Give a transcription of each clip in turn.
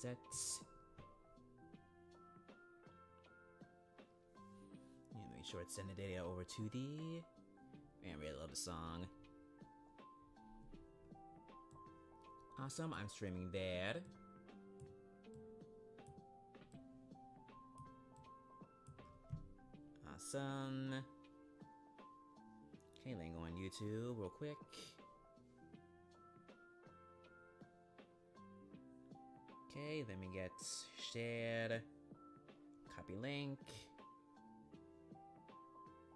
set. And make sure it's sending the data over to the... Man, I really love the song. Awesome, I'm streaming there. Awesome. Okay, let me go on YouTube real quick. Okay, let me get shared. Copy link.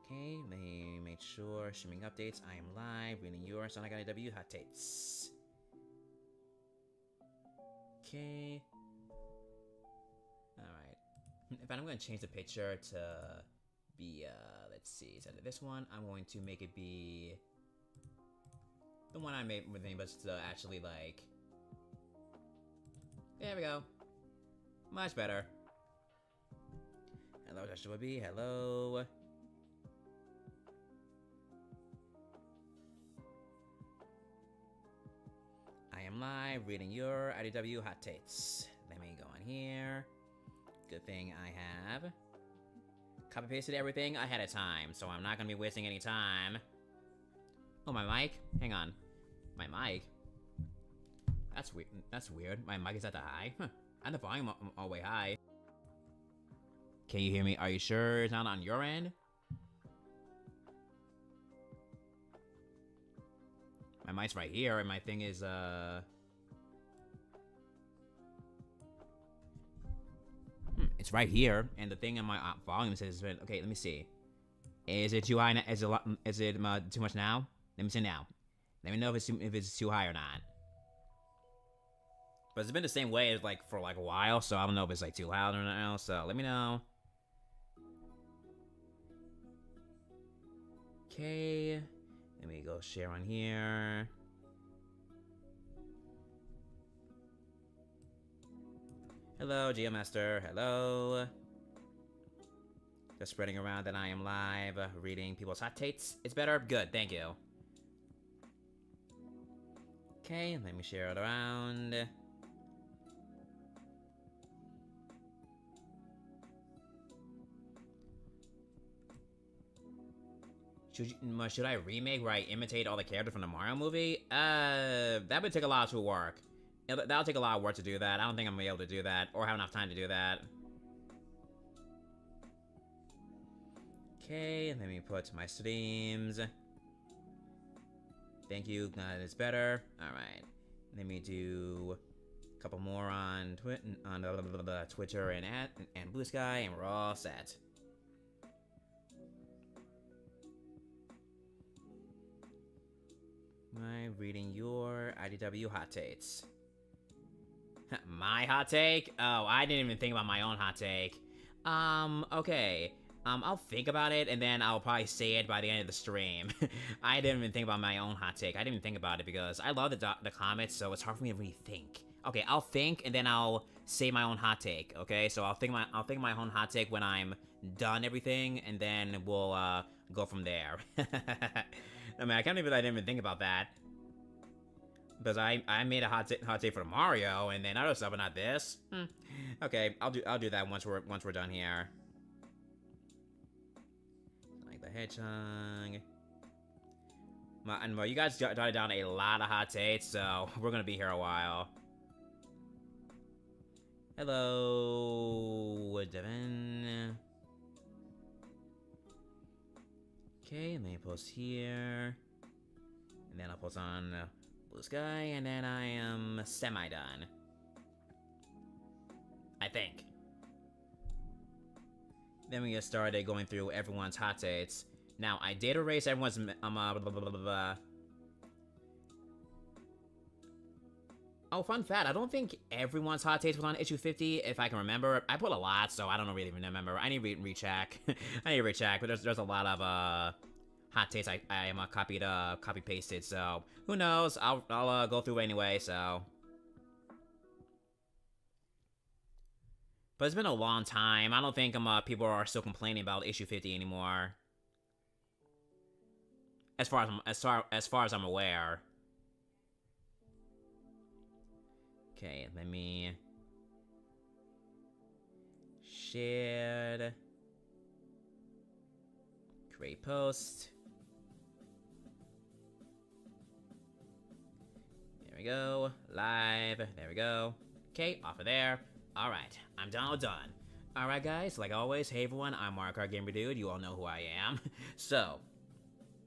Okay, let me make sure streaming updates. I am live, reading your Sonic IDW hot takes. Okay. Alright. If I'm gonna change the picture to be, let's see, instead of this one, I'm going to make it be the one I made with me, but to actually, like, there we go. Much better. Hello, Joshua B. Hello. I am live reading your IDW hot takes. Let me go on here. Good thing I have copy pasted everything ahead of time, so I'm not gonna be wasting any time. Oh, my mic? Hang on. My mic? That's weird. That's weird. My mic is at the high? Huh. And the volume all the way high. Can you hear me? Are you sure it's not on your end? My mic's right here, and my thing is, it's right here, and the thing on my volume says, okay, let me see. Is it too high now? Is it too much now? Let me see now. Let me know if it's too high or not. But it's been the same way for a while, so I don't know if it's like too loud or not. So let me know. Okay. Let me go share on here. Hello, GeoMaster. Hello. Just spreading around that I am live, reading people's hot takes. It's better? Good, thank you. Okay, let me share it around. Should I remake where I imitate all the characters from the Mario movie? That would take a lot of work. That'll take a lot of work to do that. I don't think I'm gonna be able to do that, or have enough time to do that. Okay, let me put my streams. Thank you, that is better. Alright, let me do a couple more on Twitter and Blue Sky, and we're all set. I'm reading your IDW hot takes. My hot take? Oh, I didn't even think about my own hot take. Okay. I'll think about it, and then I'll probably say it by the end of the stream. I didn't even think about my own hot take. I didn't even think about it because I love the comments, so it's hard for me to really think. Okay, I'll think, and then I'll say my own hot take. Okay, so I'll think my own hot take when I'm done everything, and then we'll go from there. I mean, I can't believe I didn't even think about that. Because I made a hot take for Mario, and then other stuff, but not this. Okay, I'll do that once we're done here. Like the Hedgehog. You guys jotted down a lot of hot takes, so we're gonna be here a while. Hello, Devin. Okay, let me post here. And then I'll post on Blue Sky, and then I am semi-done. I think. Then we get started going through everyone's hot takes. Now, I did erase everyone's, Oh, fun fact, I don't think everyone's hot takes was on issue 50, if I can remember. I put a lot, so I don't really even remember. I need to recheck. I need to recheck, but there's a lot of hot takes I am copy pasted, so who knows? I'll go through anyway, so. But it's been a long time. I don't think people are still complaining about issue 50 anymore. As far as I'm aware. Okay, let me shared. Create post. There we go. Live. There we go. Okay, off of there. Alright, I'm done. Alright guys, like always, hey everyone, I'm Mark, Gamer Dude. You all know who I am. So,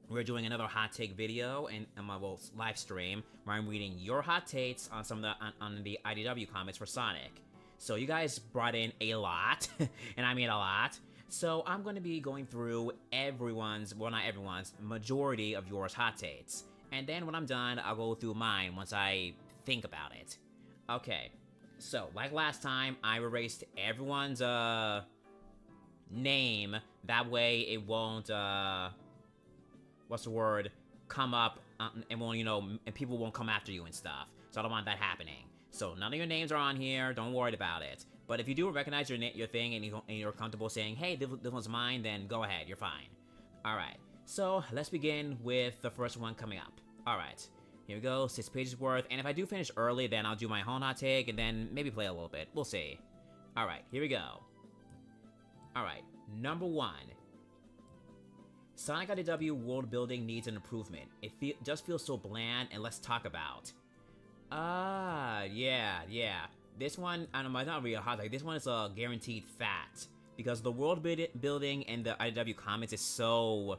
we're doing another hot take video and my live stream where I'm reading your hot takes on some of the IDW comments for Sonic. So you guys brought in a lot, and I mean a lot. So I'm going to be going through everyone's, well not everyone's, majority of yours hot takes. And then when I'm done, I'll go through mine once I think about it. Okay, so like last time, I erased everyone's name. That way it won't, what's the word, come up and won't, you know, and people won't come after you and stuff. So I don't want that happening. So none of your names are on here, don't worry about it. But if you do recognize your thing and you're comfortable saying, hey, this one's mine, then go ahead, you're fine. Alright, so let's begin with the first one coming up. Alright, here we go, 6 pages worth, and if I do finish early, then I'll do my own hot take and then maybe play a little bit, we'll see. Alright, here we go. Alright, number 1. Sonic IDW world building needs an improvement. It just feels so bland and let's talk about. Yeah. This one, I don't know, it's not really a hot take. This one is a guaranteed fact. Because the world building in the IDW comics is so,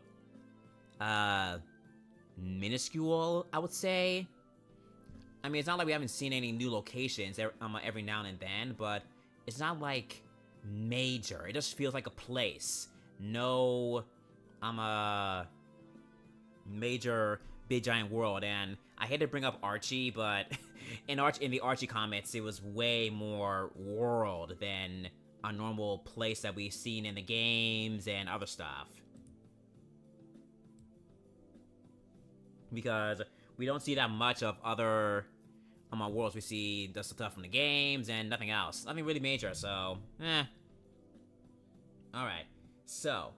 minuscule, I would say. I mean, it's not like we haven't seen any new locations every now and then, but it's not like major. It just feels like a place. No, major big giant world, and I hate to bring up Archie, but in the Archie comics, it was way more world than a normal place that we've seen in the games and other stuff. Because we don't see that much of other worlds. We see the stuff from the games and nothing else. Nothing really major, so, Alright, so.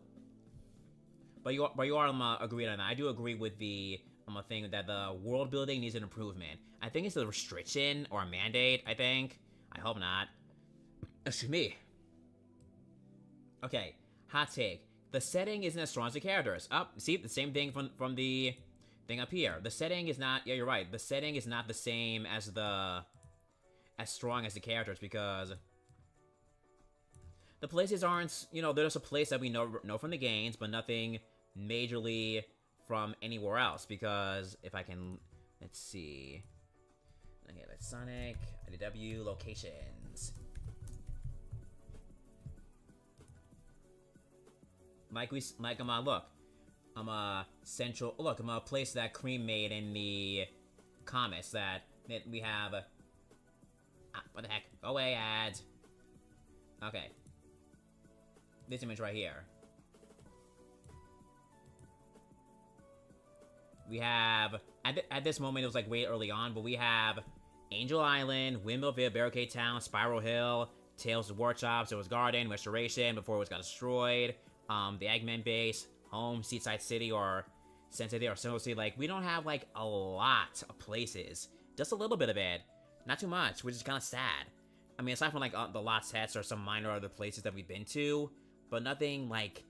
But you are agreed on that. I do agree with the thing that the world building needs an improvement. I think it's a restriction or a mandate, I think. I hope not. Excuse me. Okay, hot take. The setting isn't as strong as the characters. See, the same thing from the thing up here. The setting is not, yeah, you're right. The setting is not the same as as strong as the characters because the places aren't, you know, there's a place that we know from the games, but nothing majorly from anywhere else, because if I can, let's see. Okay, that's Sonic IDW locations. Look, I'm a central, look, I'm a place that Cream made in the comics that we have, what the heck, go away, ads. Okay. This image right here. We have, at this moment, it was like way early on, but we have Angel Island, Windmillville, Barricade Town, Spiral Hill, Tales of Workshops, it was Garden, Restoration, before it got destroyed, the Eggman Base, Home, Seaside City, or Sensitive, or Single City. Like, we don't have, like, a lot of places. Just a little bit of it. Not too much, which is kind of sad. I mean, aside from, like, the lot sets or some minor other places that we've been to, but nothing, like,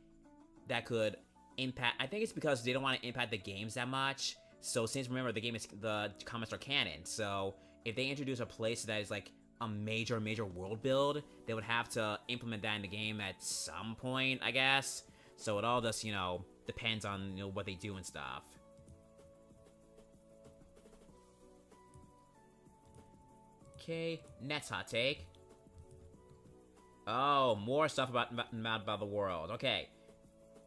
that could impact. I think it's because they don't want to impact the games that much. So since, remember, the comics are canon, so if they introduce a place that is like a major world build, they would have to implement that in the game at some point, I guess. So it all just, you know, depends on, you know, what they do and stuff. Okay, next hot take. Oh, more stuff about the world. Okay.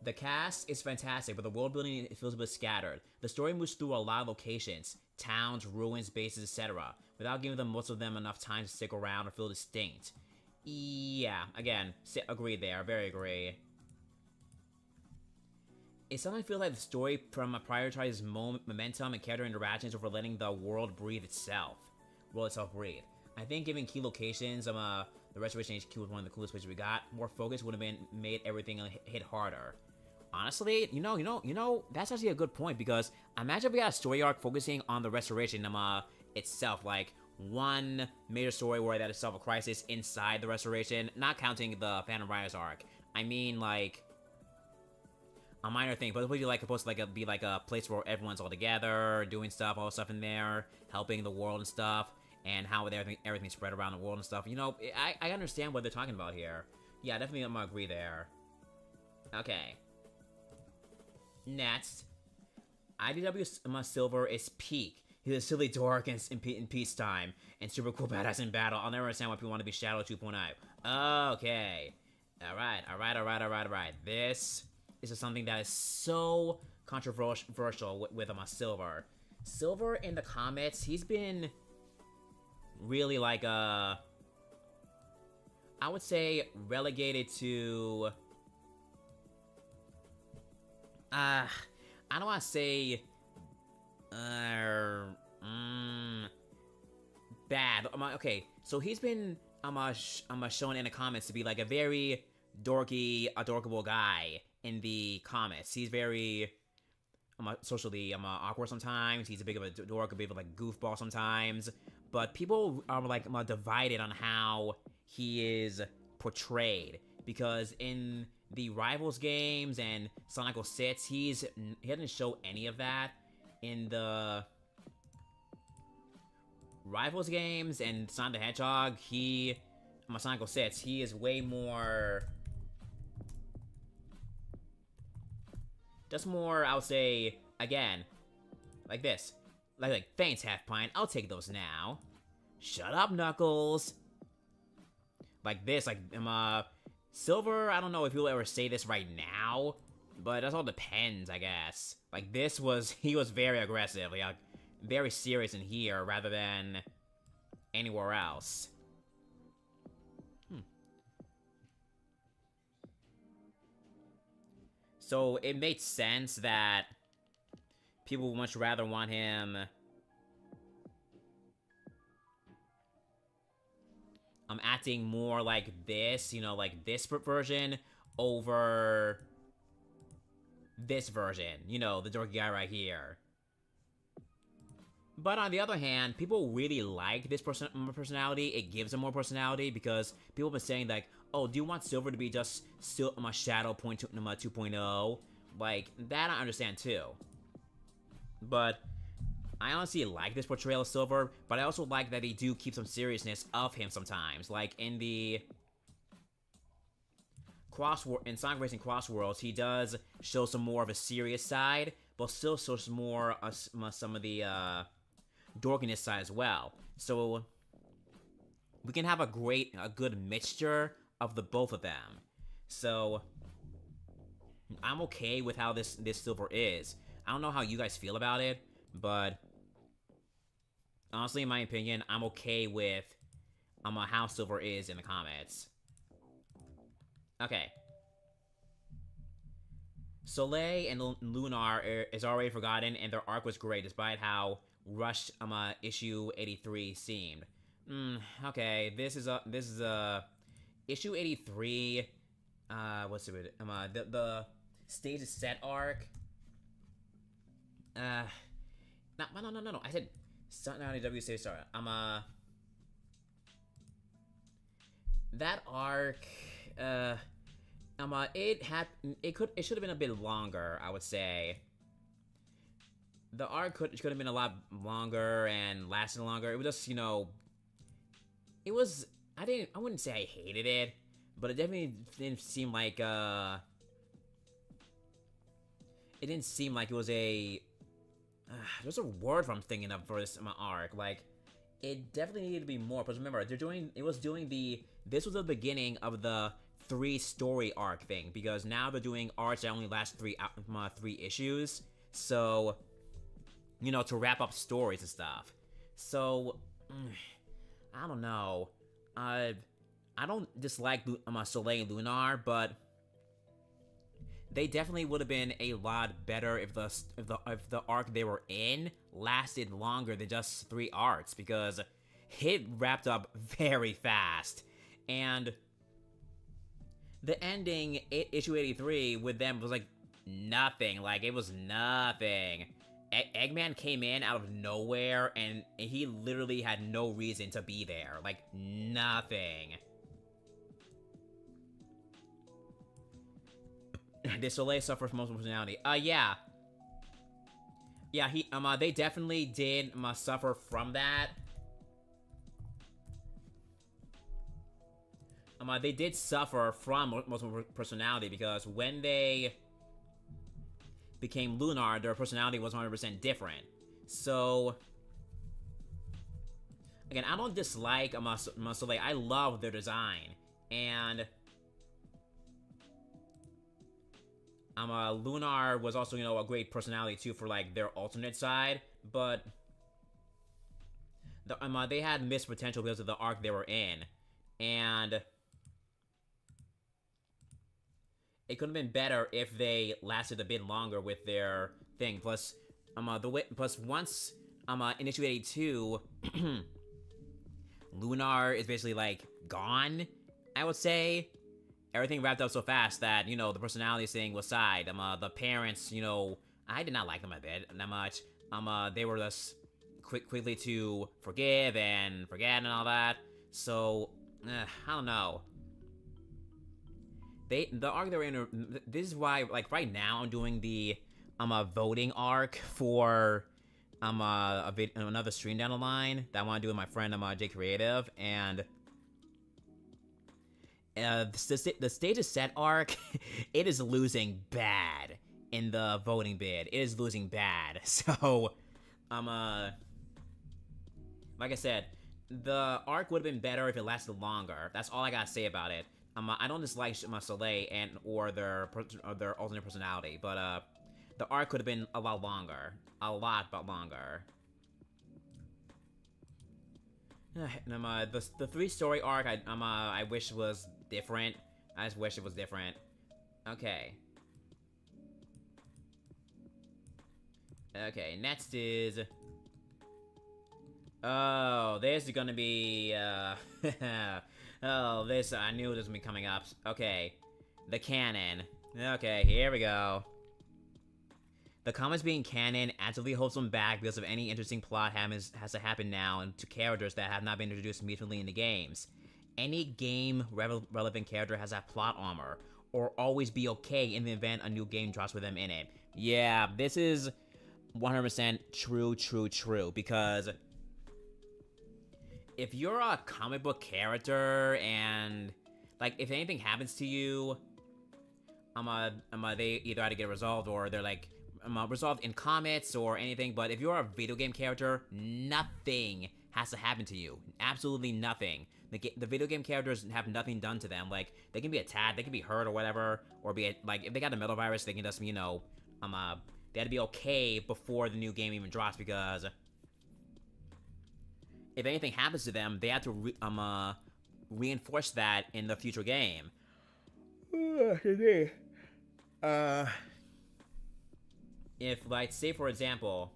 The cast is fantastic, but the world building feels a bit scattered. The story moves through a lot of locations, towns, ruins, bases, etc., without giving most of them enough time to stick around or feel distinct. Yeah, again, agree there, very agree. It sometimes feels like the story prioritizes momentum and character interactions over letting the world breathe itself. Breathe. I think giving key locations, the Restoration HQ was one of the coolest places we got. More focus would have made everything hit harder. Honestly, you know, that's actually a good point, because imagine if we had a story arc focusing on the Restoration itself. Like, one major story where that is solve a crisis inside the Restoration, not counting the Phantom Riders arc. I mean, like, a minor thing, but it's really like supposed to like be like a place where everyone's all together, doing stuff, all the stuff in there, helping the world and stuff, and how everything spread around the world and stuff. You know, I understand what they're talking about here. Yeah, definitely I'm gonna agree there. Okay. Next, IDW Silver is peak. He's a silly dork in peacetime, and super cool badass in battle. I'll never understand why people want to be Shadow 2.0. Okay. Alright. This is something that is so controversial with Silver. Silver in the comics, he's been really like I would say relegated to I don't want to say bad. Okay, so he's been shown in the comments to be like a very dorky, adorable guy in the comics. He's very socially awkward sometimes. He's a bit of a dork, a bit of like goofball sometimes. But people are like divided on how he is portrayed, because in the Rivals games and Sonic 06, he didn't show any of that. In the Rivals games and Sonic the Hedgehog, Sonic 06, he is way more, just more, I would say, again, like this. Like, thanks, Half Pint, I'll take those now. Shut up, Knuckles. Like this, like, Silver, I don't know if he'll ever say this right now, but that all depends, I guess. Like, he was very aggressive, like, very serious in here, rather than anywhere else. So, it makes sense that people would much rather want him acting more like this, you know, like this version over this version, you know, the dorky guy right here. But on the other hand, people really like this personality. It gives him more personality, because people have been saying like, oh, do you want Silver to be just still my Shadow 2.0? Like, that I understand too. But I honestly like this portrayal of Silver, but I also like that they do keep some seriousness of him sometimes. Like in the in Sonic Racing Cross Worlds, he does show some more of a serious side, but still shows some more some of the dorkiness side as well. So we can have a good mixture of the both of them. So I'm okay with how this Silver is. I don't know how you guys feel about it, but honestly, in my opinion, I'm okay with how Silver is in the comics. Okay. Soleil and Lunar is already forgotten, and their arc was great, despite how rushed issue 83 seemed. Okay, this is issue 83. What's it? The stage is set arc. No. I said Sonic IDW stage start. That arc. It should have been a bit longer, I would say. The arc could have been a lot longer and lasted longer. It was just, you know, it was, I wouldn't say I hated it, but it definitely didn't seem like it didn't seem like it was there's a word I'm thinking of for this arc. Like, it definitely needed to be more. Because remember, this was the beginning of the 3-story arc thing, because now they're doing arcs that only last 3 issues. So, you know, to wrap up stories and stuff. So, I don't know. I don't dislike Soleil and Lunar, but they definitely would have been a lot better if the arc they were in lasted longer than just 3 arcs, because it wrapped up very fast. And the ending, issue 83, with them was like nothing. Like, it was nothing. Eggman came in out of nowhere, and he literally had no reason to be there. Like, nothing. Did Soleil suffer from multiple personality? Yeah. Yeah, they definitely did, suffer from that. They did suffer from multiple personality, because when they became Lunar, their personality was 100% different. So, again, I don't dislike Soleil. I love their design. And Lunar was also, a great personality too for like their alternate side, but they had missed potential because of the arc they were in, and it could have been better if they lasted a bit longer with their thing. Plus, once in issue 82, Lunar is basically like gone, I would say. Everything wrapped up so fast that, the personality thing was side. The parents, I did not like them a bit, that much. They were just quickly to forgive and forget and all that. So, I don't know. The arc they were in, this is why, like, right now I'm doing the, voting arc for, another stream down the line that I want to do with my friend, J Creative, and the stage is set arc, it is losing bad in the voting bid. It is losing bad. So, like I said, the arc would have been better if it lasted longer. That's all I gotta say about it. I don't dislike Soleil or their alternate personality, but the arc could have been a lot longer, longer. The 3-story arc, I wish was different. I just wish it was different. Okay. Okay, next is... Oh, this is gonna be, oh, this, I knew this was gonna be coming up. Okay. The canon. Okay, here we go. The comics being canon actively holds them back because of any interesting plot has to happen now and to characters that have not been introduced immediately in the games. Any game-relevant character has that plot armor, or always be okay in the event a new game drops with them in it. Yeah, this is 100% true, because if you're a comic book character and, like, if anything happens to you, they either have to get resolved or they're, like, resolved in comics or anything, but if you're a video game character, nothing has to happen to you. Absolutely nothing. The video game characters have nothing done to them. Like, they can be attacked, they can be hurt or whatever, or like, if they got a metal virus, they can just, they had to be okay before the new game even drops, because if anything happens to them, they have to reinforce that in the future game. If, like, say for example,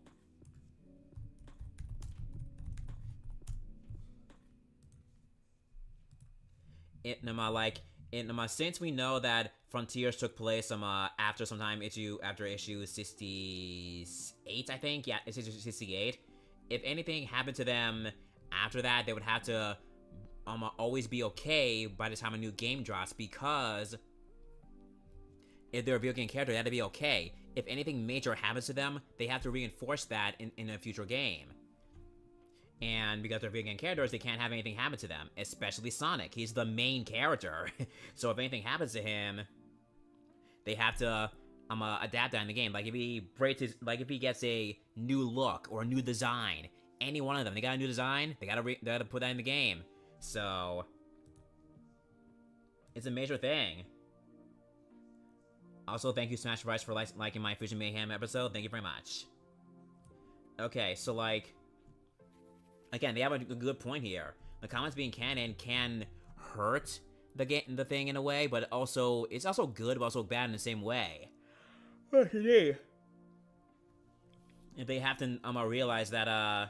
since we know that Frontiers took place after issue 68, I think. Yeah, it's issue 68. If anything happened to them after that, they would have to always be okay by the time a new game drops, because if they're a video game character, they have to be okay. If anything major happens to them, they have to reinforce that in a future game. And because they're video game characters, they can't have anything happen to them, especially Sonic. He's the main character. So if anything happens to him, they have to adapt that in the game. Like, if he gets a new look or a new design, any one of them, they got a new design, they gotta put that in the game. So it's a major thing. Also, thank you, Smash Rice, for liking my Fusion Mayhem episode. Thank you very much. Okay, so, like, again, they have a good point here. The comics being canon can hurt the thing in a way, but it's also good, but also bad in the same way. If they have to realize that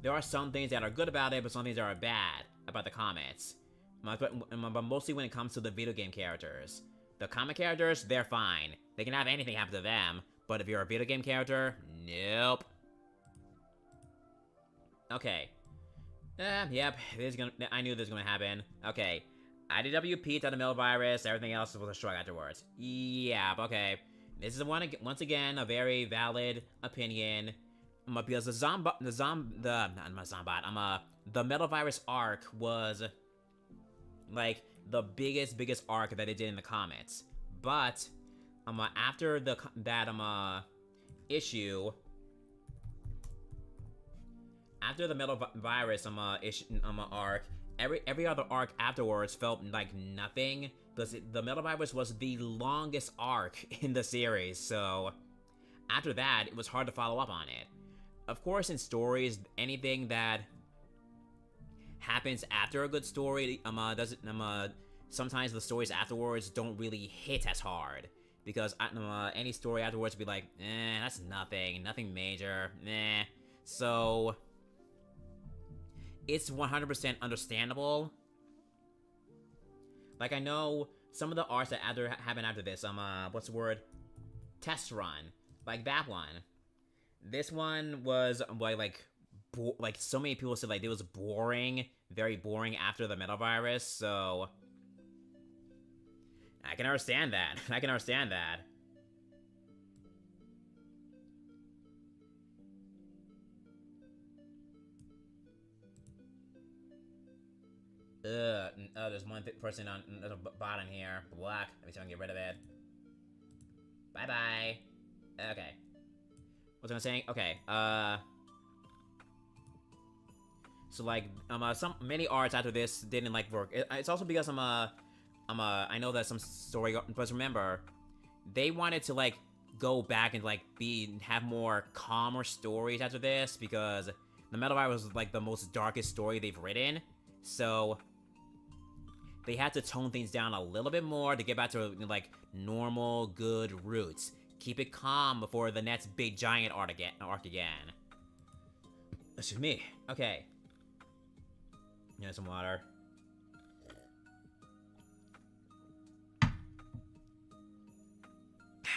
there are some things that are good about it, but some things that are bad about the comics. But mostly when it comes to the video game characters. The comic characters, they're fine. They can have anything happen to them, But if you're a video game character, nope. Okay. Yep, I knew this was gonna happen. Okay. IDW peaked on the middle virus, everything else was a shrug afterwards. Yeah, okay. This is once again a very valid opinion. Because the metal virus arc was like the biggest arc that it did in the comics. But after that issue, after the metal virus arc, every other arc afterwards felt like nothing, because the metal virus was the longest arc in the series. So after that, it was hard to follow up on it. Of course, in stories, anything that happens after a good story sometimes the stories afterwards don't really hit as hard, because any story afterwards would be like, that's nothing major, so it's 100% understandable. Like, I know some of the arcs that happen after this, what's the word? Test run. Like that one. This one was, like so many people said, like, it was boring, very boring after the metal virus, so I can understand that. I can understand that. Oh, there's one person on the bottom here. Black. Let me try and get rid of it. Bye-bye. Okay. What was I saying? Okay, so, like, many arts after this didn't, like, work. It's also because I know that some story, but remember, they wanted to, like, go back and, like, have more calmer stories after this, because the Metal Virus was, like, the most darkest story they've written, so they had to tone things down a little bit more to get back to, like, normal, good roots. Keep it calm before the next big giant arc again. Excuse me. Okay. Yeah, some water.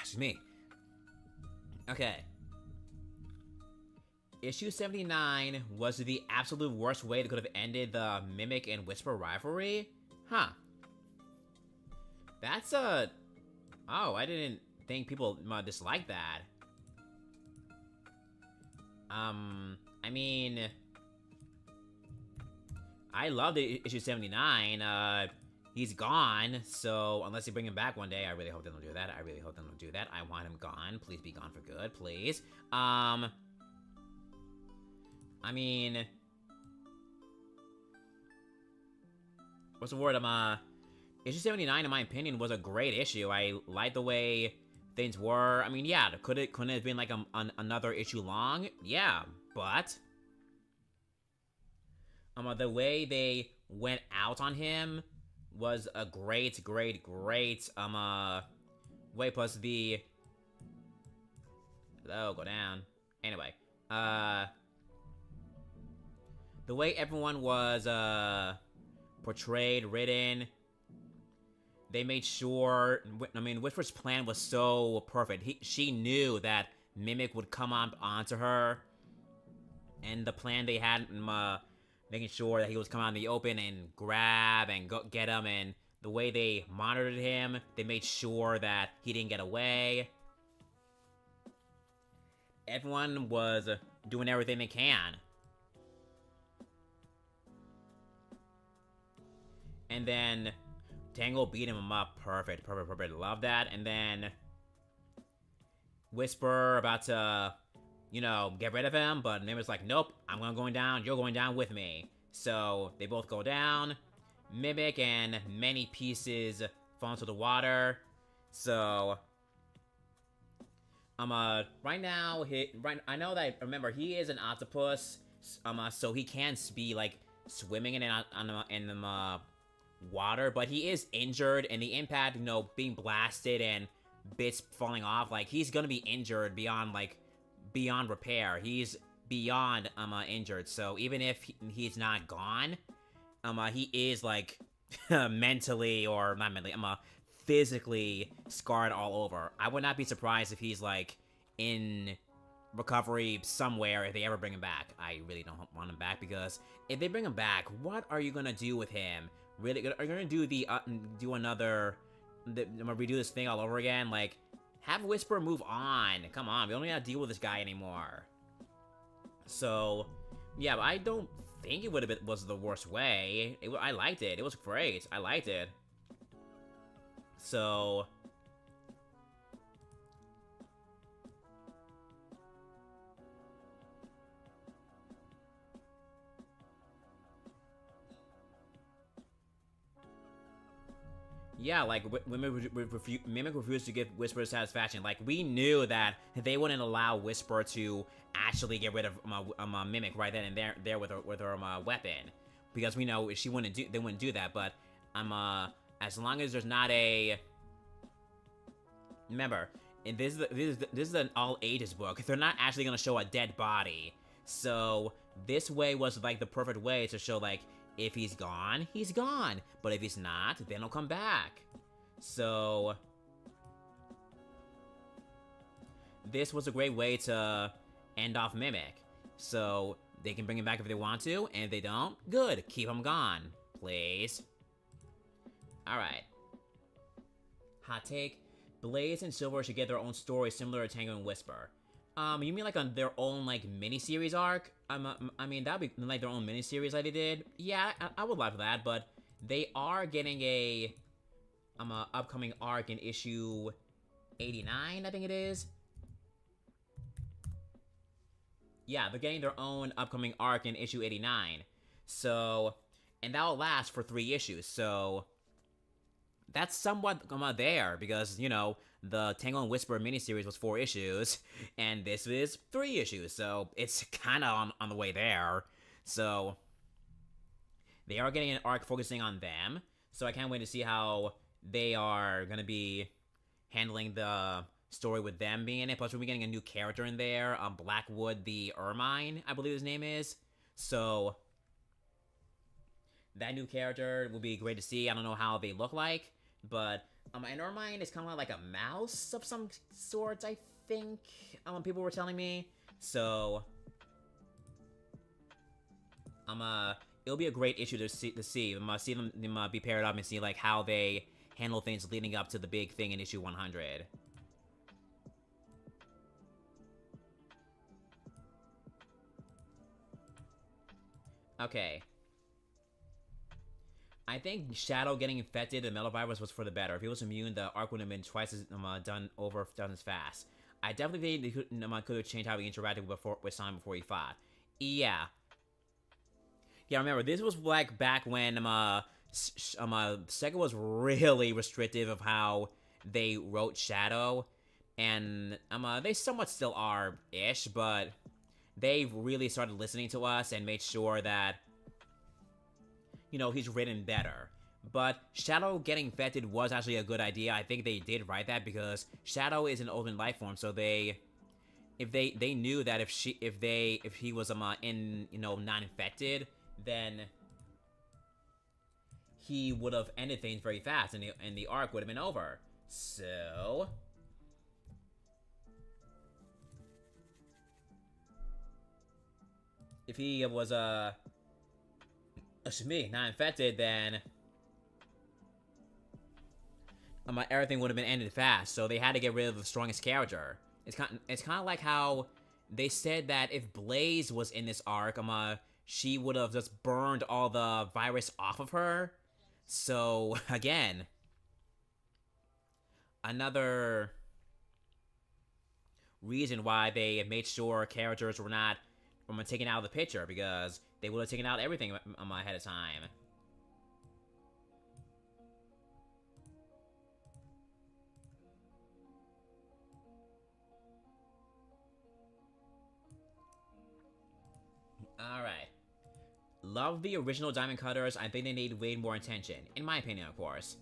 Excuse me. Okay. Issue 79 was the absolute worst way they could have ended the Mimic and Whisper rivalry? Huh. That's a... Oh, I didn't think people dislike that. I mean... I loved issue 79. He's gone, so unless they bring him back one day, I really hope they don't do that. I really hope they don't do that. I want him gone. Please be gone for good, please. I mean... What's the word? Issue 79, in my opinion, was a great issue. I liked the way things were. I mean, yeah, couldn't it have been like another issue long? Yeah, but... the way they went out on him was a great way, plus the... Hello, go down. Anyway, the way everyone was, portrayed, written, they made sure, I mean, Whisper's plan was so perfect. She knew that Mimic would come onto her, and the plan they had, making sure that he was coming out in the open and grab and get him, and the way they monitored him, they made sure that he didn't get away. Everyone was doing everything they can. And then Tangle beat him up. Perfect. Love that. And then Whisper about to, you know, get rid of him, but Mimic's like, nope, I'm going down, you're going down with me. So they both go down. Mimic and many pieces fall into the water. So right now, I know that, remember, he is an octopus, so he can't be like swimming in the water, but he is injured, and the impact, you know, being blasted and bits falling off, like, he's gonna be injured beyond repair. He's beyond injured, so even if he's not gone, he is like mentally, or not mentally, physically scarred all over. I would not be surprised if he's like in recovery somewhere if they ever bring him back. I really don't want him back, because if they bring him back, what are you gonna do with him? Really, are you gonna do redo this thing all over again? Like, have Whisper move on. Come on, we don't gotta deal with this guy anymore. So, yeah, but I don't think it was the worst way. I liked it. It was great. I liked it. So, yeah, like, Mimic refused to give Whisper satisfaction. Like, we knew that they wouldn't allow Whisper to actually get rid of Mimic right then and there with her weapon, because we know they wouldn't do that. But as long as there's not a, remember, and this is an all ages book. They're not actually gonna show a dead body, so this way was like the perfect way to show, like, if he's gone, he's gone. But if he's not, then he'll come back. So this was a great way to end off Mimic. So they can bring him back if they want to, and if they don't, good. Keep him gone, please. Alright. Hot take. Blaze and Silver should get their own story similar to Tango and Whisper. You mean like on their own, like, mini-series arc? I mean, that'd be like their own mini-series like they did. Yeah, I would like that, but they are getting a upcoming arc in issue 89, I think it is. Yeah, they're getting their own upcoming arc in issue 89. So, and that'll last for 3 issues, so that's somewhat there, because, you know, the Tango and Whisper miniseries was 4 issues, and this is 3 issues, so it's kind of on the way there. So they are getting an arc focusing on them, so I can't wait to see how they are going to be handling the story with them being in it. Plus, we'll be getting a new character in there, Blackwood the Ermine, I believe his name is. So that new character will be great to see. I don't know how they look like, but and Ermine is kind of like a mouse of some sort, I think. People were telling me. So it'll be a great issue to see. See them be paired up and see, like, how they handle things leading up to the big thing in issue 100. Okay. I think Shadow getting infected with the metal virus was for the better. If he was immune, the arc would have been twice as done as fast. I definitely think they could have changed how he interacted with Simon before he fought. Yeah. Yeah, remember, this was like back when Sega was really restrictive of how they wrote Shadow, and they somewhat still are-ish, but they've really started listening to us and made sure that, you know, he's written better. But Shadow getting infected was actually a good idea. I think they did write that because Shadow is an ultimate life form, so they knew that if he was not infected, then he would have ended things very fast, and the arc would have been over. So if he was not infected, then everything would have been ended fast. So they had to get rid of the strongest character. It's kind of like how they said that if Blaze was in this arc, she would have just burned all the virus off of her. So again, another reason why they made sure characters were not taken out of the picture, because they would have taken out everything ahead of time. Alright. Love the original Diamond Cutters. I think they need way more attention. In my opinion, of course.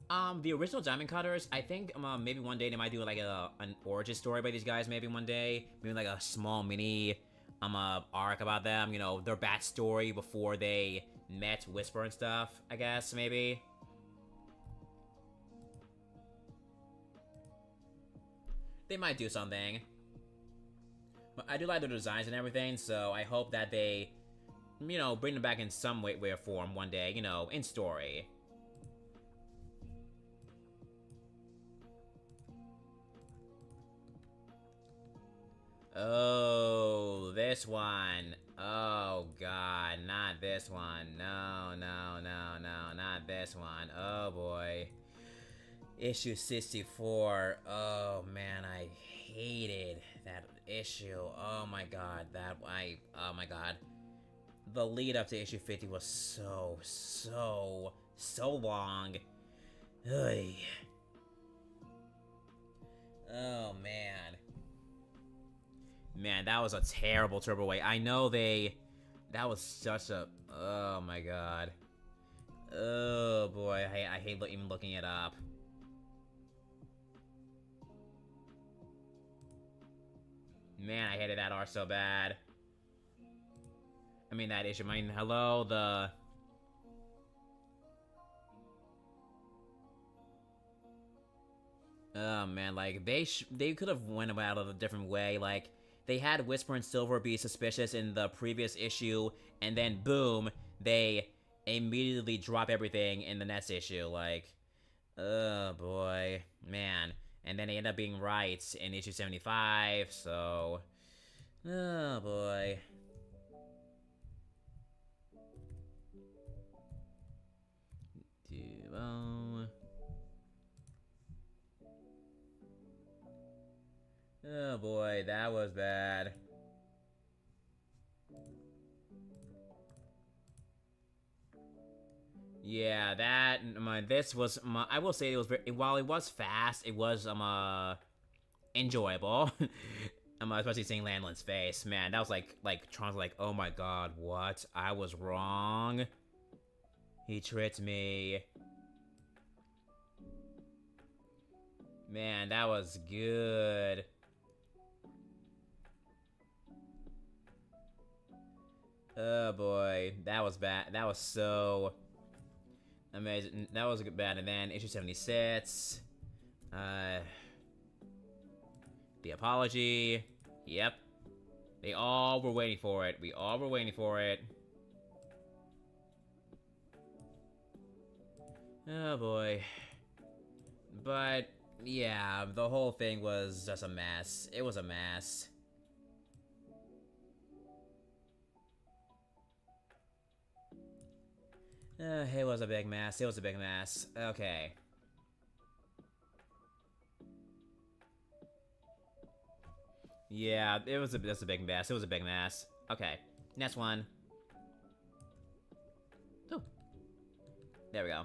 The original Diamond Cutters, I think maybe one day they might do like an origin story by these guys, maybe one day. Maybe like a small mini arc about them, you know, their backstory before they met Whisper and stuff, I guess, maybe. They might do something. But I do like the designs and everything, so I hope that they, you know, bring them back in some way or form one day, you know, in story. Oh, this one. Oh, God, not this one. No, no, no, no, not this one. Oh, boy. Issue 64. Oh, man, I hated that issue. Oh, my God, oh, my God. The lead up to issue 50 was so long. Ugh. Oh, man. Man, that was a terrible Turbo Way. I know that was such a, oh my god. Oh boy, I hate even looking it up. Man, I hated that art so bad. I mean, that issue. I mean, hello, the... Oh man, like, they could have went about it a different way. Like, they had Whisper and Silver be suspicious in the previous issue, and then boom, they immediately drop everything in the next issue. Like, oh boy, man. And then they end up being right in issue 75, so... Oh boy. Oh boy, that was bad. Yeah, that this was I will say it was very, while it was fast, it was enjoyable. Especially seeing Lanlin's face, man, that was like Tron's like, oh my god, what? I was wrong. He tricked me. Man, that was good. Oh boy, that was bad. That was so amazing. That was bad. And then issue 76. The apology. Yep. They all were waiting for it. We all were waiting for it. Oh boy. But yeah, the whole thing was just a mess. It was a mess. It was a big mess. It was a big mess. Okay. Yeah, that's a big mess. It was a big mess. Okay. Next one. Oh. There we go.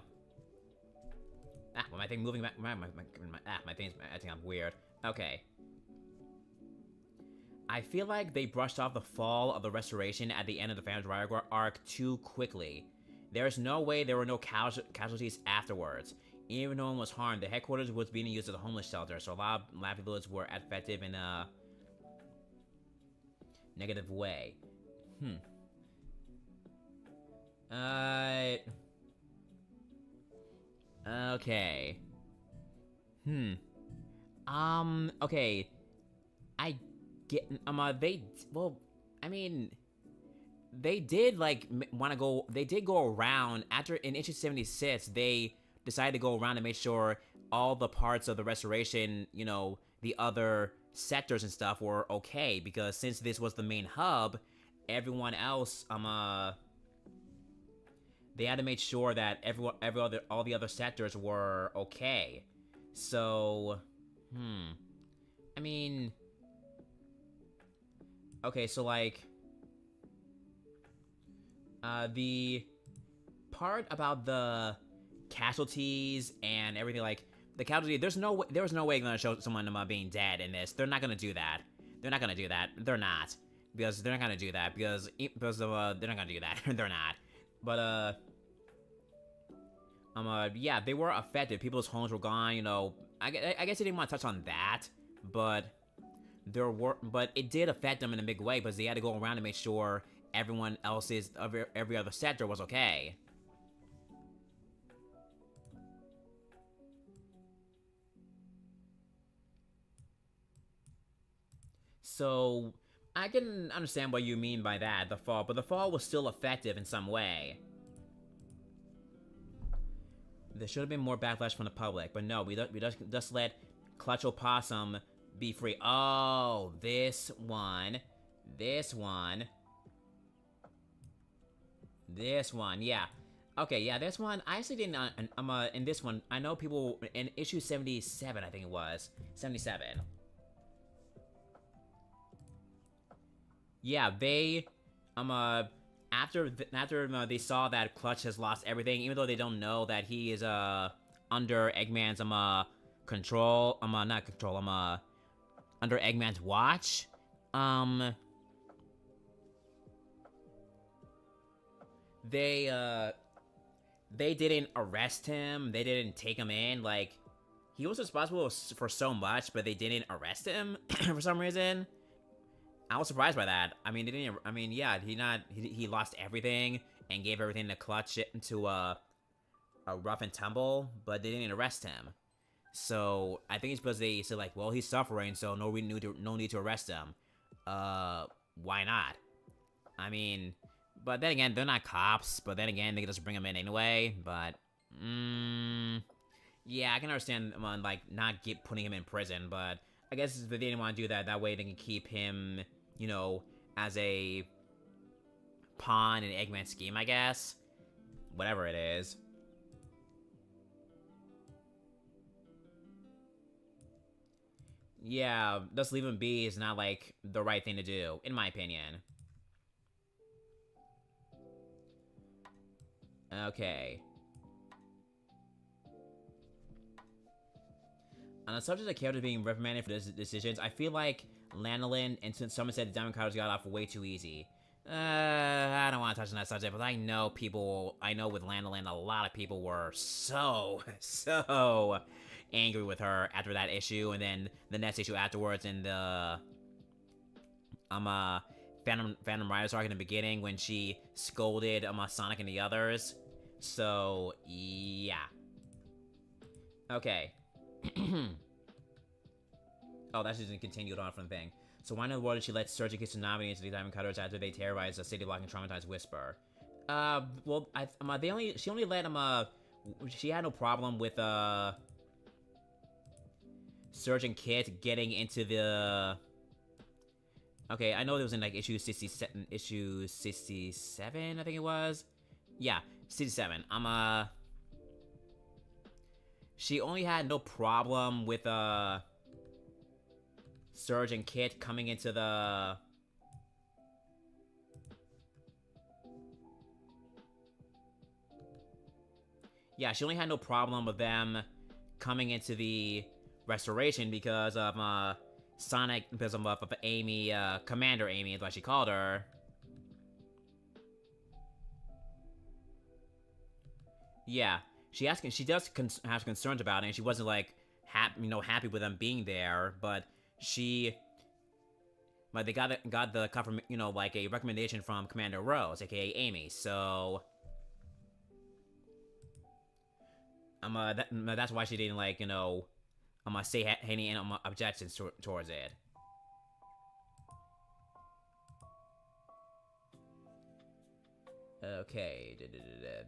Ah, well, my thing moving back. My thing's acting up weird. Okay. I feel like they brushed off the fall of the Restoration at the end of the Phantom Dragon arc too quickly. There's no way there were no casualties afterwards. Even no one was harmed. The headquarters was being used as a homeless shelter, so a lot of Laffy Villages were effective in a negative way. Okay. Okay. I get, well, I mean, they did, like, they did go around, after, in issue 76, they decided to go around and make sure all the parts of the Restoration, you know, the other sectors and stuff were okay, because since this was the main hub, everyone else, they had to make sure that all the other sectors were okay. So, I mean, okay, so like, the part about the casualties and everything, like, the casualty, there was no way they're gonna show someone being dead in this. They're not gonna do that. They're not gonna do that. They're not. Because they're not gonna do that. Because they're not gonna do that. They're not. But, yeah, they were affected. People's homes were gone, you know. I guess they didn't want to touch on that, but but it did affect them in a big way, because they had to go around and make sure everyone else's, every other sector was okay. So, I can understand what you mean by that, the fall, but the fall was still effective in some way. There should have been more backlash from the public, but no, we just let Clutch Opossum be free. Oh, this one, yeah. Okay, yeah, this one, I actually didn't, in this one, I know people, in issue 77, I think it was, 77. Yeah, they, after they saw that Clutch has lost everything, even though they don't know that he is, under Eggman's, control, not control, under Eggman's watch, they didn't arrest him, they didn't take him in, like, he was responsible for so much, but they didn't arrest him for some reason. I was surprised by that. I mean, they didn't, I mean, yeah, he lost everything and gave everything to Clutch into a rough and tumble, but they didn't arrest him. So, I think it's because they said, like, well, he's suffering, so no need to arrest him. Why not? I mean, but then again, they're not cops, but then again, they can just bring him in anyway, but, yeah, I can understand, like, not putting him in prison, but I guess they didn't want to do that, that way they can keep him, you know, as a pawn in Eggman's scheme, I guess. Whatever it is. Yeah, just leave him be is not, like, the right thing to do, in my opinion. Okay. On the subject of characters being reprimanded for these decisions, I feel like Lanolin and someone said the Diamond Cutters got off way too easy. I don't want to touch on that subject, but I know with Lanolin, a lot of people were so angry with her after that issue, and then the next issue afterwards in the Phantom Riders arc in the beginning when she scolded Sonic and the others. So yeah. Okay. Oh, that's just continued on from the thing. So why in the world did she let Surge and Tsunami into the Diamond Cutters after they terrorized the city block and traumatized Whisper? Well, she only let she had no problem with, Surge and Kit getting into the... Okay, I know it was in, like, issue 67, I think it was? Yeah, 67. She only had no problem with, Surge and Kit coming into the... Yeah, she only had no problem with them coming into the restoration because of, Sonic, because of Amy, Commander Amy is what she called her. Yeah, she does have concerns about it, and she wasn't, like, happy with them being there, but they got the like a recommendation from Commander Rose, aka Amy, so that's why she didn't, like, say any objections towards it. Okay,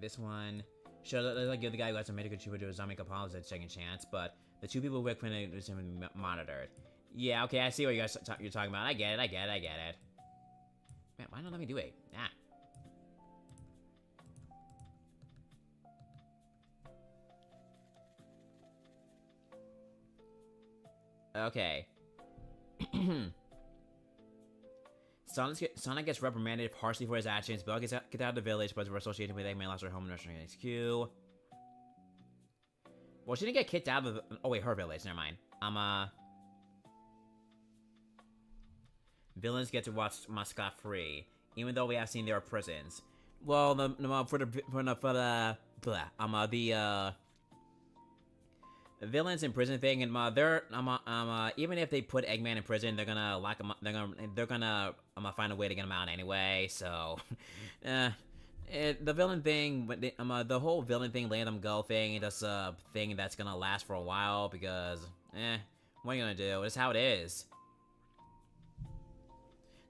this one. Sure, let's give the guy who has a medical contributor to a zombie apology a second chance, but the two people who work for him monitored. Yeah, okay, I see what you're talking about. I get it. Man, why not let me do it? Okay. Sonic gets reprimanded harshly for his actions. Belle gets out of the village, but we're associated with Eggman lost her home nursery HQ. Well, she didn't get kicked out of the... Oh, wait, her village. Never mind. Villains get to watch scot-free, even though we have seen there are prisons. Well, the villains in prison thing, and they're even if they put Eggman in prison, they're gonna lock him up. They're gonna find a way to get him out anyway. So, the villain thing, the whole villain thing, letting them go thing, that's a thing that's gonna last for a while because, what are you gonna do? It's how it is.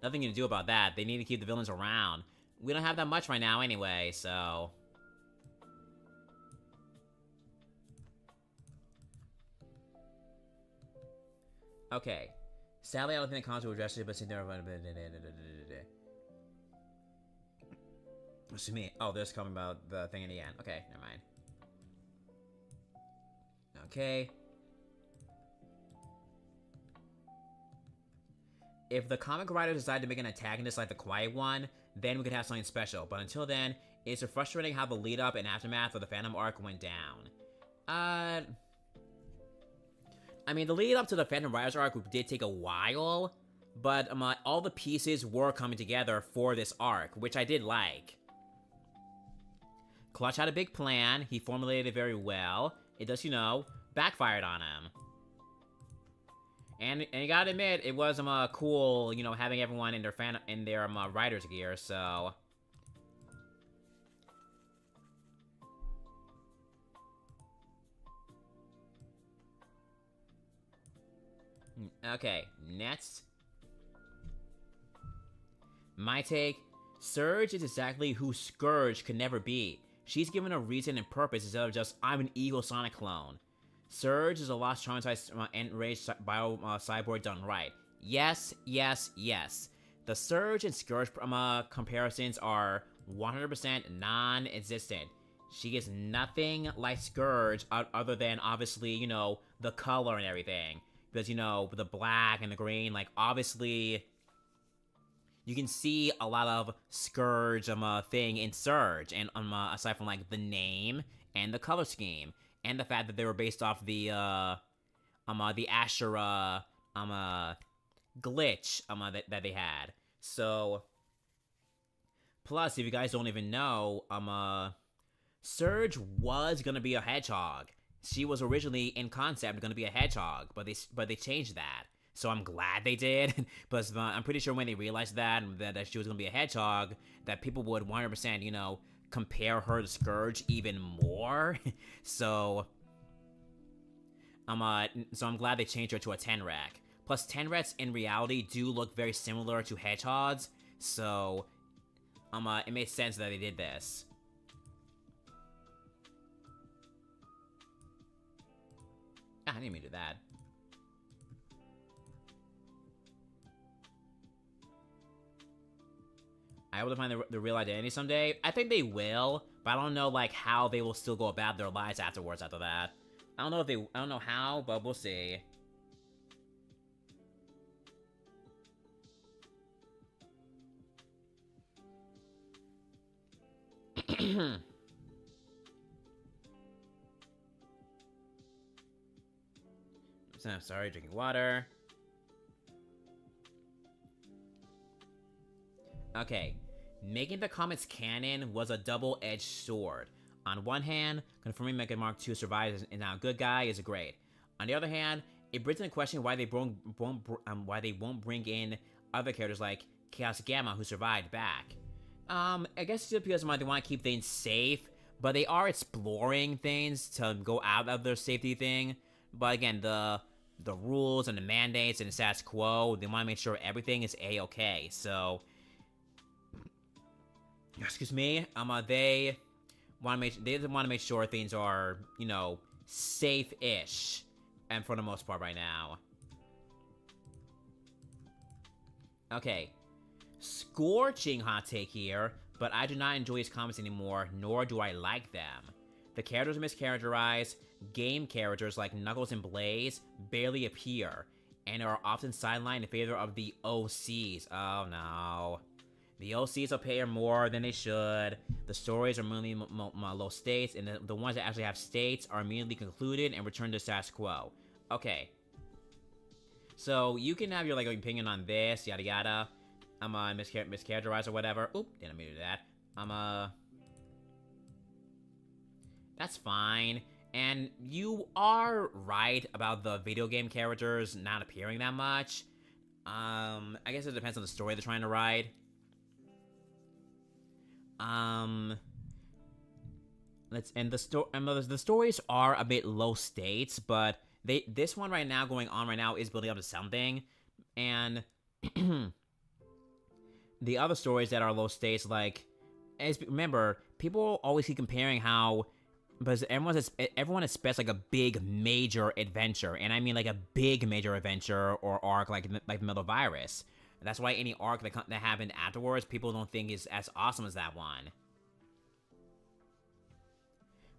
nothing you can do about that. They need to keep the villains around. We don't have that much right now anyway, so... Okay. Sadly, I don't think the comments will address it, but since there What's me? Oh, there's coming about the thing in the end. Okay, never mind. Okay. If the comic writers decide to make an antagonist like the Quiet One, then we could have something special. But until then, it's frustrating how the lead-up and aftermath of the Phantom arc went down. I mean, the lead-up to the Phantom Riders arc did take a while, but all the pieces were coming together for this arc, which I did like. Clutch had a big plan. He formulated it very well. It just, backfired on him. And you gotta admit, it was cool, having everyone in their writers gear. So okay, next. My take: Surge is exactly who Scourge could never be. She's given a reason and purpose instead of just, I'm an evil Sonic clone. Surge is a lost traumatized enraged bio cyborg done right. Yes, yes, yes. The Surge and Scourge comparisons are 100% non-existent. She is nothing like Scourge other than, obviously, the color and everything. Because, the black and the green, obviously... You can see a lot of Scourge thing in Surge, and aside from the name and the color scheme, and the fact that they were based off the Ashura glitch that they had. So, plus if you guys don't even know, Surge was gonna be a hedgehog. She was originally in concept gonna be a hedgehog, but they changed that. So I'm glad they did, but I'm pretty sure when they realized that she was gonna be a hedgehog, that people would 100%, compare her to Scourge even more. So I'm glad they changed her to a Tenrec. Plus, Tenrecs in reality do look very similar to hedgehogs, so it made sense that they did this. I didn't mean to do that. I hope to find the real identity someday. I think they will, but I don't know how they will still go about their lives afterwards after that. I don't know how, but we'll see. I'm sorry, drinking water. Okay, making the comics canon was a double-edged sword. On one hand, confirming Mega Mark II survives and now a good guy is great. On the other hand, it brings into question why they won't bring in other characters like Chaos Gamma who survived back. I guess it's just because they want to keep things safe, but they are exploring things to go out of their safety thing. But again, the rules and the mandates and the status quo, they want to make sure everything is a-okay. So, excuse me, they want to make sure things are, safe-ish, and for the most part right now. Okay, scorching hot take here, but I do not enjoy his comments anymore, nor do I like them. The characters are mischaracterized, game characters like Knuckles and Blaze barely appear, and are often sidelined in favor of the OCs. Oh no. The OCs appear more than they should. The stories are mainly low states, and the ones that actually have states are immediately concluded and return to status quo. Okay. So, you can have your, opinion on this, yada yada. Mischaracterized or whatever. Oop, didn't mean to do that. That's fine. And you are right about the video game characters not appearing that much. I guess it depends on the story they're trying to write. The stories are a bit low stakes, but this one right now going on right now is building up to something, and the other stories that are low stakes, like, remember, people always keep comparing how, because everyone expects like a big major adventure, and I mean like a big major adventure or arc like Metal Virus. That's why any arc that happened afterwards, people don't think is as awesome as that one.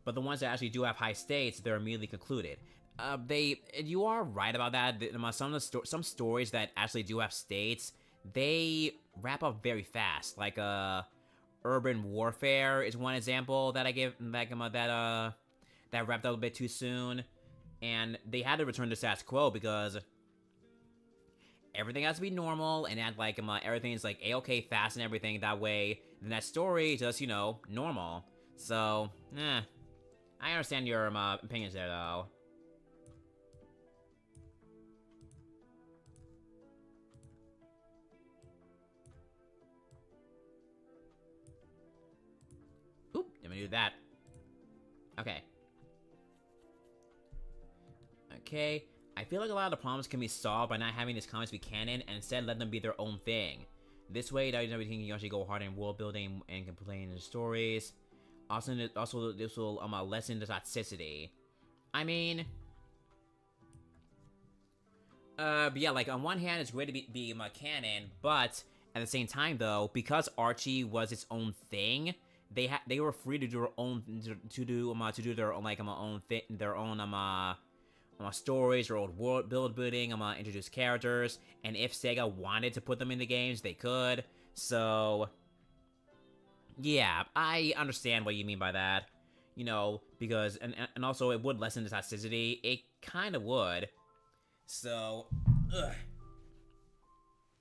But the ones that actually do have high stakes, they're immediately concluded. You are right about that. Some stories that actually do have states, they wrap up very fast. Like Urban Warfare is one example that I give that wrapped up a bit too soon, and they had to return to status quo because everything has to be normal, and that like everything's like a-okay fast and everything. That way, then that story just normal. So, I understand your opinions there though. Oop, let me do that. Okay. Okay, I feel like a lot of the problems can be solved by not having these comics be canon and instead let them be their own thing. This way, everything can actually go hard in world building and can play in the stories. Also, this will lessen the toxicity. I mean, but yeah, like on one hand, it's great to be canon, but at the same time, though, because Archie was its own thing, they were free to do their own their own their own stories, their old world building, introduce characters, and if Sega wanted to put them in the games, they could. So yeah, I understand what you mean by that. Because and also it would lessen the toxicity. It kind of would. So, ugh.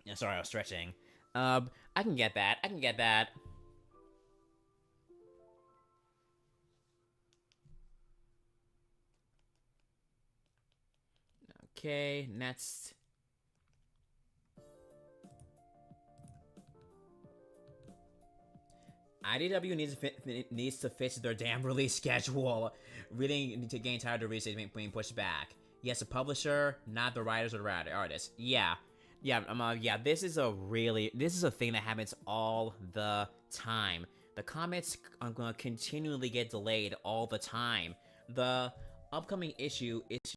Yeah, sorry, I was stretching. I can get that. I can get that. Okay, next. IDW needs to fix their damn release schedule. Really need to gain tired of releases being pushed back. Yes, the publisher, not the writers or the artists. Yeah. This is a thing that happens all the time. The comics are gonna continually get delayed all the time. The upcoming issue, let's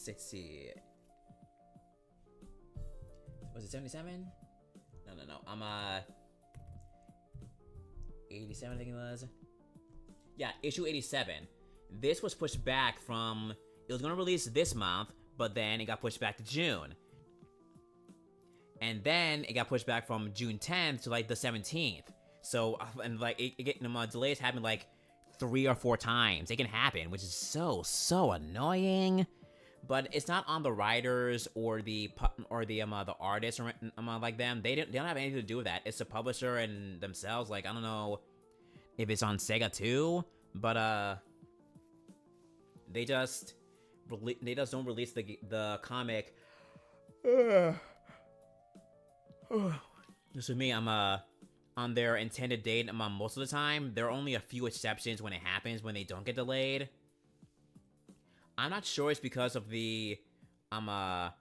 see. Was it 77? No. I'm 87, I think it was. Yeah, issue 87. This was pushed back from, it was gonna release this month, but then it got pushed back to June. And then it got pushed back from June 10th to like the 17th. So, and like, delays happen like 3 or 4 times. It can happen, which is so annoying. But it's not on the writers or the artists or like them. They don't have anything to do with that. It's the publisher and themselves. Like, I don't know if it's on Sega too, but they just don't release the comic. Just with me, I'm on their intended date most of the time. There are only a few exceptions when it happens, when they don't get delayed. I'm not sure it's because of the art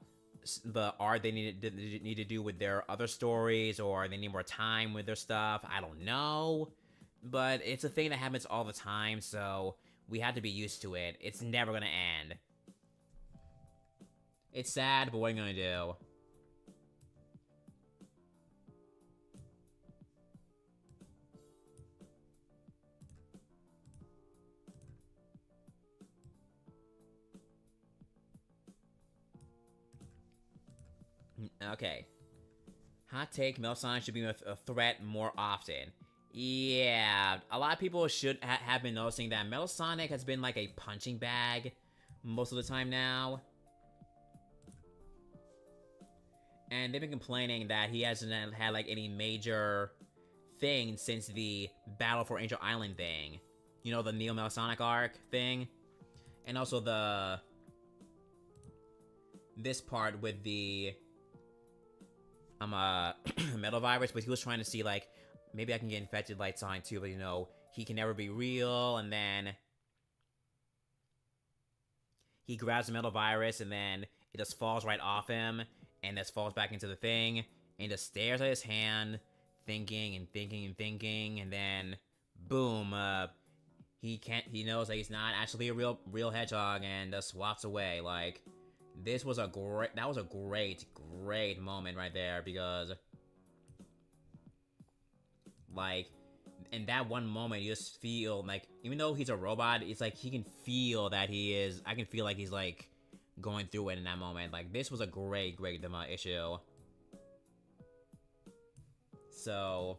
they need to do with their other stories, or they need more time with their stuff. I don't know, but it's a thing that happens all the time, so we have to be used to it. It's never gonna end. It's sad, but what are you gonna do? Okay. Hot take, Metal Sonic should be a threat more often. Yeah, a lot of people should have been noticing that Metal Sonic has been like a punching bag most of the time now. And they've been complaining that he hasn't had like any major thing since the Battle for Angel Island thing. You know, the Neo Metal Sonic arc thing? And also this part with the Metal Virus, but he was trying to see like, maybe I can get infected like Sonic too, but he can never be real, and then he grabs the Metal Virus, and then it just falls right off him, and just falls back into the thing, and just stares at his hand, thinking and thinking and thinking, and then boom, he knows that he's not actually a real hedgehog, and just walks away. Like, that was a great moment right there, because like, in that one moment, you just feel like, even though he's a robot, it's like he can feel that I can feel like he's like going through it in that moment. Like, this was a great issue. So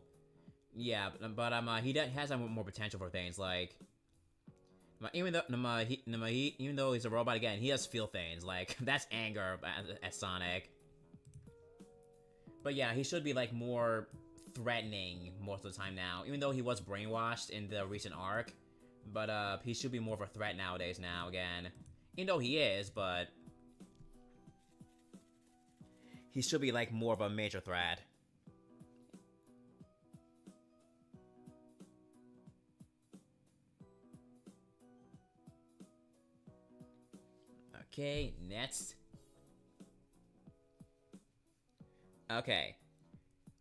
yeah, but he has more potential for things. Like, even though he's a robot again, he does feel things. Like, that's anger at Sonic. But yeah, he should be like more threatening most of the time now, even though he was brainwashed in the recent arc. But he should be more of a threat nowadays now again. Even though he is, but he should be like more of a major threat. Okay, next. Okay.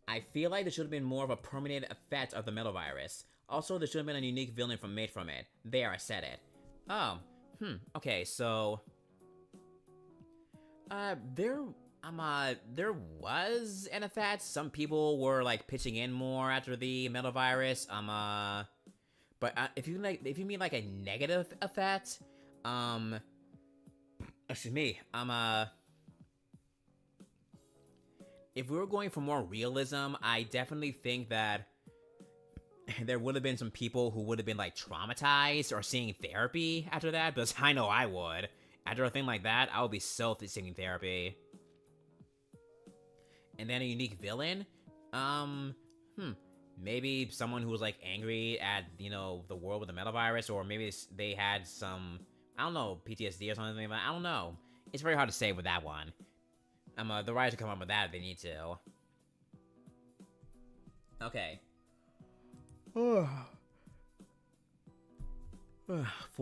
I feel like there should have been more of a permanent effect of the metal virus. Also, there should have been a unique villain made from it. There, I said it. Oh, okay, so there was an effect. Some people were like pitching in more after the metal virus. But if you mean like a negative effect, excuse me, if we were going for more realism, I definitely think that there would have been some people who would have been like traumatized or seeing therapy after that, because I know I would. After a thing like that, I would be so seeking therapy. And then a unique villain? Maybe someone who was like angry at, you know, the world with the metal virus, or maybe they had some, I don't know, PTSD or something, but I don't know. It's very hard to say with that one. The writers will come up with that if they need to. Okay. 4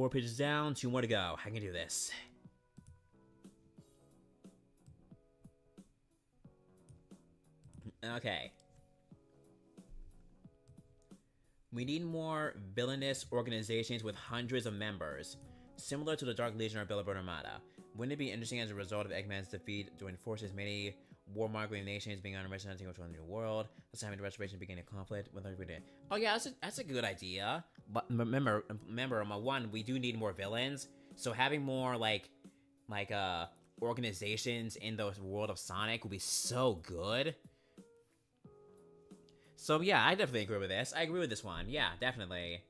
pages down, 2 more to go. I can do this. Okay. We need more villainous organizations with hundreds of members, similar to the Dark Legion or Billboard Armada. Wouldn't it be interesting as a result of Eggman's defeat to enforce his many warmongering nations being unrepresented in the new world? Let's have the restoration begin a conflict with everybody. Oh yeah, that's a good idea. But remember, one, we do need more villains. So having more like organizations in the world of Sonic would be so good. So yeah, I definitely agree with this. I agree with this one. Yeah, definitely.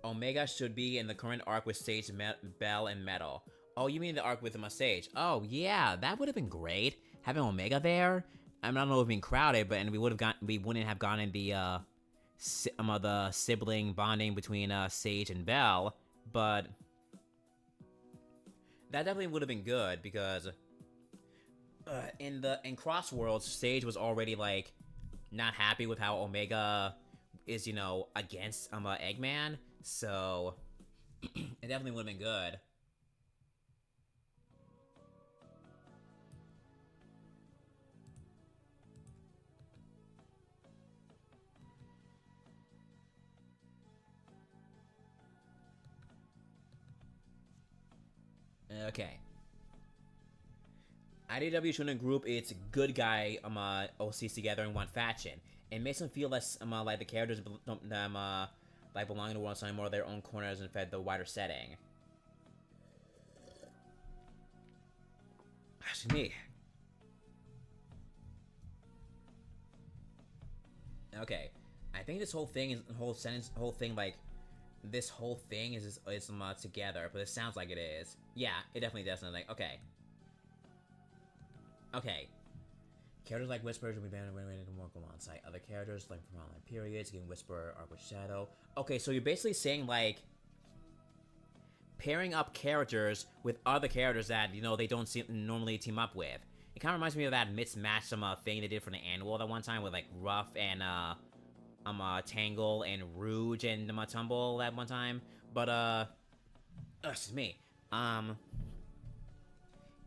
Omega should be in the current arc with Sage, Bell, and Metal. Oh, you mean the arc with Sage? Oh, yeah, that would have been great. Having Omega there. I don't know if it'd been crowded, but we wouldn't have gone in the sibling bonding between Sage and Bell. But that definitely would have been good, because in Cross Worlds, Sage was already like not happy with how Omega is, you know, against Eggman. So it definitely would have been good. Okay. IDW shouldn't group its good guy OCs together in one faction. It makes them feel less like the characters like belonging to one side, more their own corners and fed the wider setting. Excuse me. Okay, I think this whole thing is this whole thing is together, but it sounds like it is. Yeah, it definitely does. Like, okay. Okay. Characters like Whisper will be banned when to work alongside other characters, like from online periods, getting Whisper, Arc with Shadow. Okay, so you're basically saying, like, pairing up characters with other characters that, you know, they don't normally team up with. It kind of reminds me of that mismatch thing they did for the annual that one time with, like, Ruff and, Tangle and Rouge and Tumble that one time. But, Excuse me.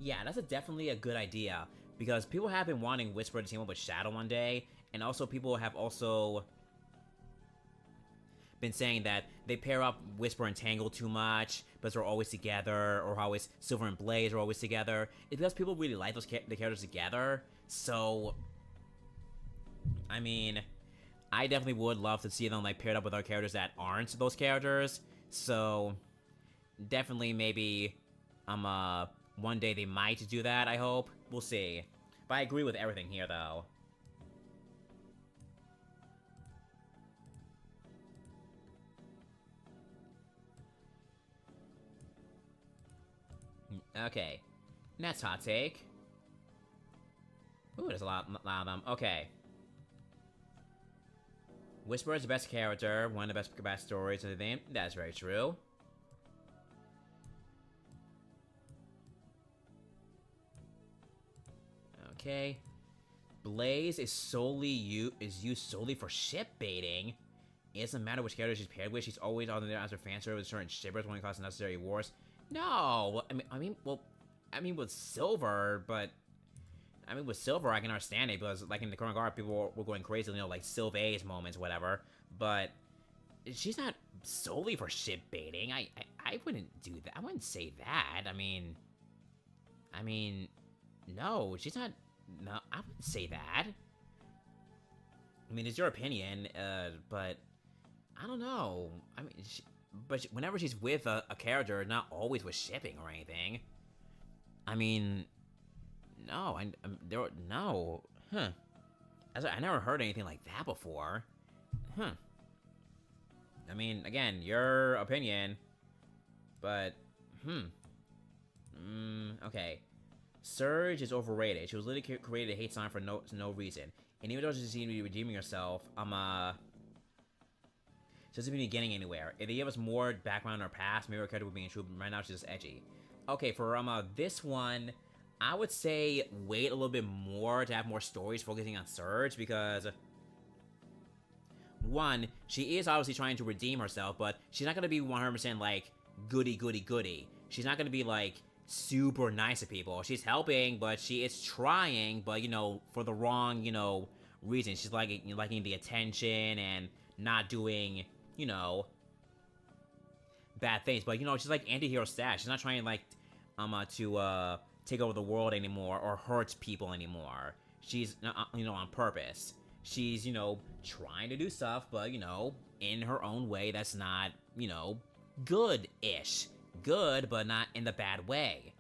Yeah, that's definitely a good idea, because people have been wanting Whisper to team up with Shadow one day, and also people have also been saying that they pair up Whisper and Tangle too much, because they're always together, or how always Silver and Blaze are always together. It's because people really like the characters together, so... I mean, I definitely would love to see them, like, paired up with other characters that aren't those characters, so... Definitely, maybe, one day they might do that, I hope. We'll see. But I agree with everything here, though. Okay. Next hot take. Ooh, there's a lot of them. Okay. Whisper is the best character, one of the best stories of the game. That's very true. Okay. Blaze is used solely for ship baiting. It doesn't matter which character she's paired with, she's always on there as her fan service with certain shippers when it causes necessary wars. No! I mean with Silver, but... I mean, with Silver, I can understand it, because, like, in the current guard, people were going crazy, you know, like, Sylvain's moments, whatever. But she's not solely for ship baiting. I wouldn't do that. I wouldn't say that. I mean, no, she's not... No, I wouldn't say that. I mean, it's your opinion, but I don't know. I mean, whenever she's with a character, not always with shipping or anything. I mean, no, no, huh? I never heard anything like that before, huh? I mean, again, your opinion, but okay. Surge is overrated. She was literally created a hate sign for no reason. And even though she seemed to be redeeming herself, she doesn't seem to be getting anywhere. If they give us more background in her past, maybe her character would be true, but right now she's just edgy. Okay, for this one, I would say wait a little bit more to have more stories focusing on Surge, because... One, she is obviously trying to redeem herself, but she's not gonna be 100% like, goody. She's not gonna be like... super nice to people. She's helping, but she is trying, but, you know, for the wrong, you know, reasons. She's liking the attention and not doing, you know, bad things. But, you know, she's like anti-hero status. She's not trying, like, to take over the world anymore or hurt people anymore. She's, you know, on purpose. She's, you know, trying to do stuff, but, you know, in her own way that's not, you know, good-ish. Good, but not in the bad way.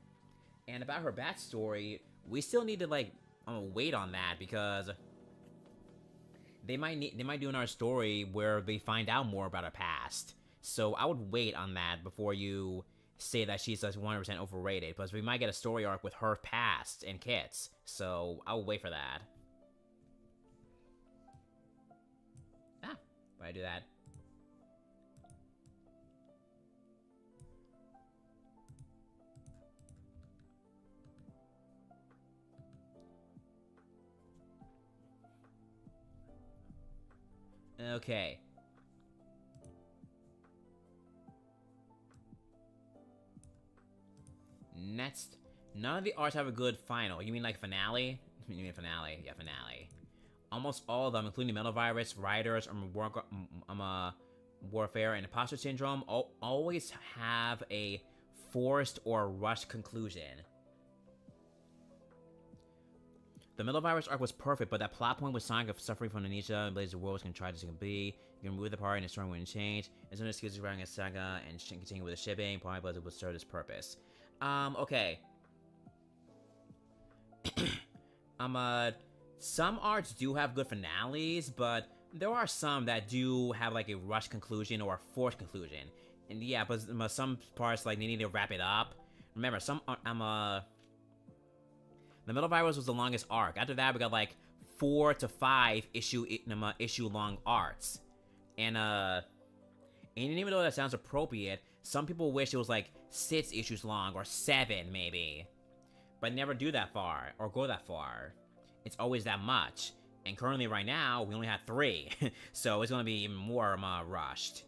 And about her backstory, we still need to, like, wait on that, because they might do another story where they find out more about her past. So I would wait on that before you say that she's like 100% overrated, because we might get a story arc with her past and Kits. So I'll wait for that. Why I do that? Okay. Next. None of the arcs have a good final. You mean like finale? You mean finale? Yeah, finale. Almost all of them, including Metal Virus, Riders, Warfare, and Imposter Syndrome, always have a forced or rushed conclusion. The Metal Virus arc was perfect, but that plot point with Sonic suffering from amnesia and Blaze the world can try to be. You can remove the party and the story wouldn't change. And some excuses surrounding a saga and continue with the shipping. Probably Blaze would serve this purpose. Okay. Some arcs do have good finales, but there are some that do have like a rushed conclusion or a forced conclusion. And yeah, but some parts like they need to wrap it up. Remember, the Metal Virus was the longest arc. After that, we got like 4 to 5 issue long arcs. And even though that sounds appropriate, some people wish it was like 6 issues long or 7 maybe. But never do that far or go that far. It's always that much. And currently right now, we only have 3. So it's gonna be even more rushed.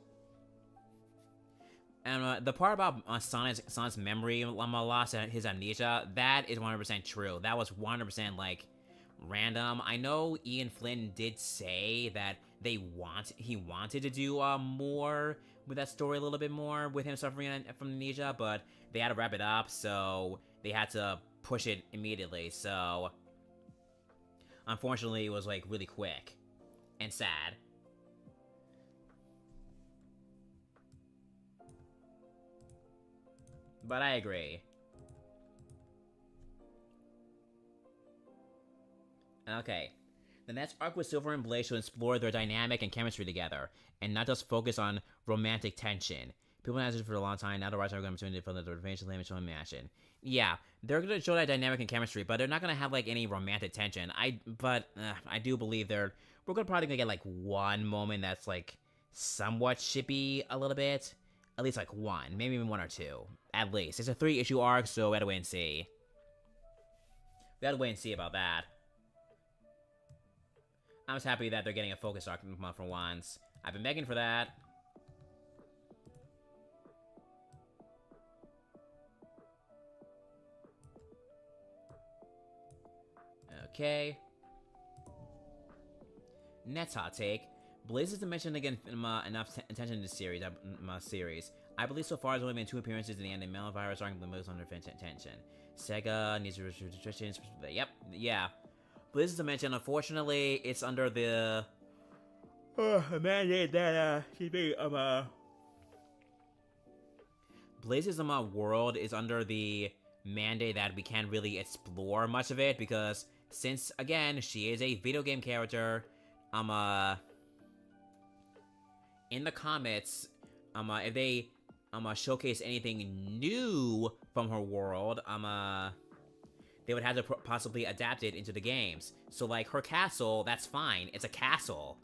And the part about Sonic's memory loss and his amnesia, that is 100% true. That was 100% like random. I know Ian Flynn did say that he wanted to do more with that story, a little bit more with him suffering from amnesia, but they had to wrap it up, so they had to push it immediately. So unfortunately, it was like really quick and sad. But I agree. Okay. The next arc with Silver and Blaze should explore their dynamic and chemistry together, and not just focus on romantic tension. People have asked this for a long time, now the writers are going to fill the revenge and show action. Yeah, they're going to show that dynamic and chemistry, but they're not going to have like any romantic tension. I do believe we're probably gonna get like one moment that's like somewhat shippy a little bit. At least like one, maybe even one or two. At least. It's a 3-issue arc, so we gotta wait and see. We gotta wait and see about that. I'm just happy that they're getting a focus arc for once. I've been begging for that. Okay. Next hot take. Blaze's dimension again enough attention to the series. I believe so far there's only been 2 appearances in the anime. Virus aren't the most under attention. Sega needs restrictions. Yep, yeah. Blaze's dimension, unfortunately, it's under the mandate that Blaze's world is under the mandate that we can't really explore much of it because since again she is a video game character, in the comics, if they showcase anything new from her world, they would have to possibly adapt it into the games. So like her castle, that's fine. It's a castle,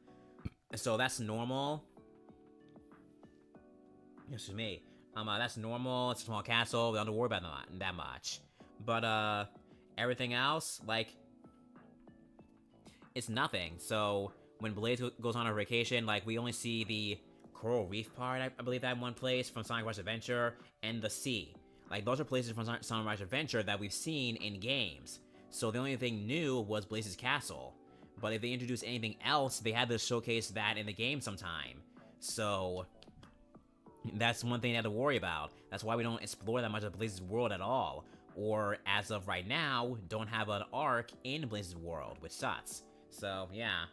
so that's normal. Excuse me. That's normal. It's a small castle. We don't have to worry about that much. But everything else, like, it's nothing. So when Blaze goes on a vacation, like, we only see the coral reef part, I believe that one place from Sonic Rush Adventure, and the sea. Like, those are places from Sonic Rush Adventure that we've seen in games. So the only thing new was Blaze's castle. But if they introduce anything else, they had to showcase that in the game sometime. So that's one thing they have to worry about. That's why we don't explore that much of Blaze's world at all. Or, as of right now, don't have an arc in Blaze's world, which sucks. So, yeah.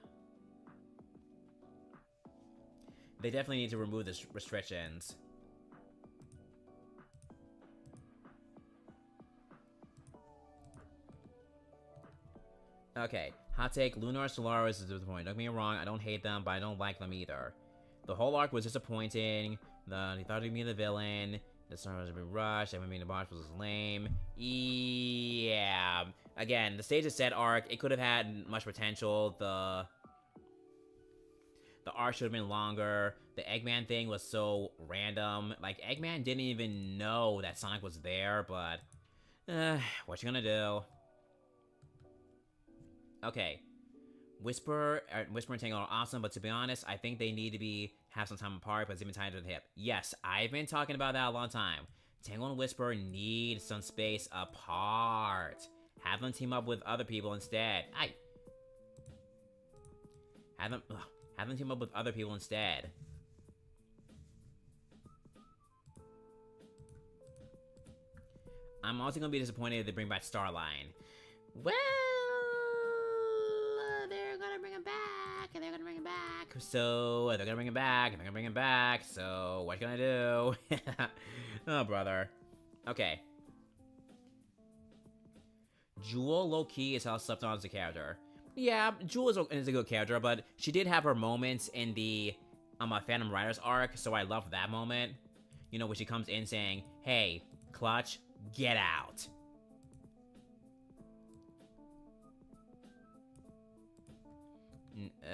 They definitely need to remove the restrictions. Okay, hot take, Lunar Solaris is disappointing. Don't get me wrong, I don't hate them, but I don't like them either. The whole arc was disappointing. They thought he'd be the villain. The star was a bit rushed. Everyone being the boss was lame. Yeah. Again, the stage is set arc. It could have had much potential. The arc should have been longer. The Eggman thing was so random. Like, Eggman didn't even know that Sonic was there, but what you gonna do? Okay. Whisper and Tangle are awesome, but to be honest, I think they need to have some time apart, but it's even tied to the hip. Yes, I've been talking about that a long time. Tangle and Whisper need some space apart. Have them team up with other people instead. Have them team up with other people instead. I'm also gonna be disappointed if they bring back Starline. Well, they're gonna bring him back, and they're gonna bring him back. So, they're gonna bring him back, and they're gonna bring him back. So, what can I do? Oh, brother. Okay. Jewel, low-key, is how slept on as a character. Yeah, Jewel is a good character, but she did have her moments in the Phantom Riders arc, so I love that moment. You know, when she comes in saying, hey, Clutch, get out.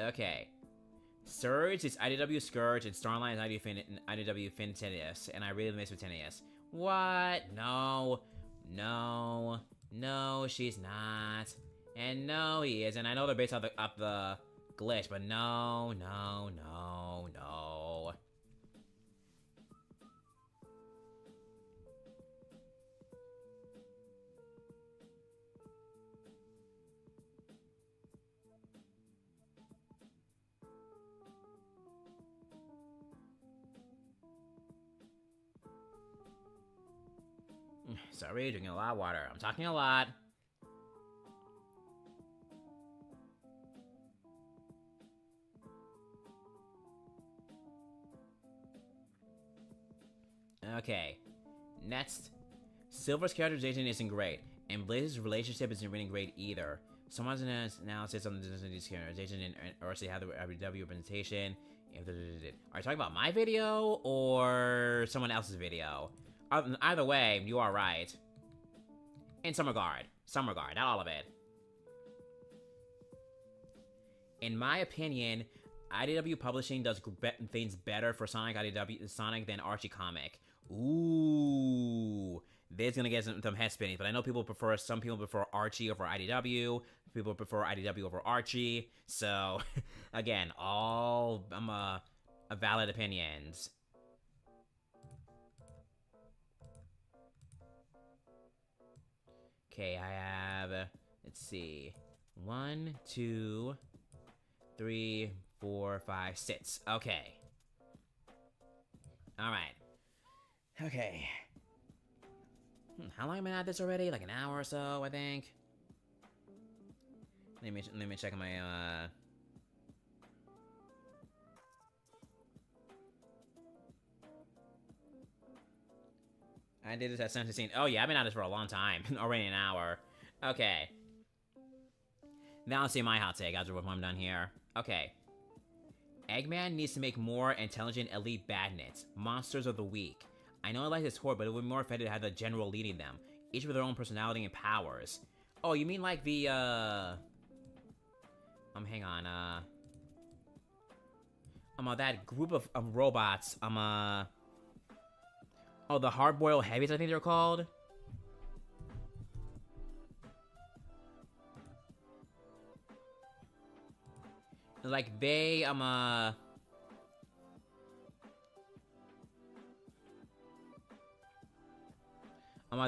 Okay. Surge is IDW Scourge, and Starline is IDW Finitius, and I really miss Finitius. What? No. No. No, she's not. And no, he isn't. I know they're based off the glitch, but no. Sorry, drinking a lot of water. I'm talking a lot. Okay. Next. Silver's characterization isn't great, and Blaze's relationship isn't really great either. Someone's analysis on the characterization and actually have the IDW representation. Are you talking about my video or someone else's video? Either way, you are right. In some regard. Some regard, not all of it. In my opinion, IDW publishing does things better for Sonic than Archie Comic. Ooh, this is gonna get some head spinning, but I know some people prefer Archie over IDW. People prefer IDW over Archie. So, again, all valid opinions. Okay, I have, let's see, 1, 2, 3, 4, 5, 6. Okay. Alright. Okay. How long have I been at this already? Like an hour or so, I think. Let me check my I did this at 7:16. Oh yeah, I've been at this for a long time. Already an hour. Okay. Now let's see my hot take after I'm done here. Okay. Eggman needs to make more intelligent elite badnets. Monsters of the week. I know I like this horde, but it would be more effective to have the general leading them. Each with their own personality and powers. Oh, you mean like the, hang on, that group of robots, oh, the hard-boiled heavies, I think they're called? Like, they,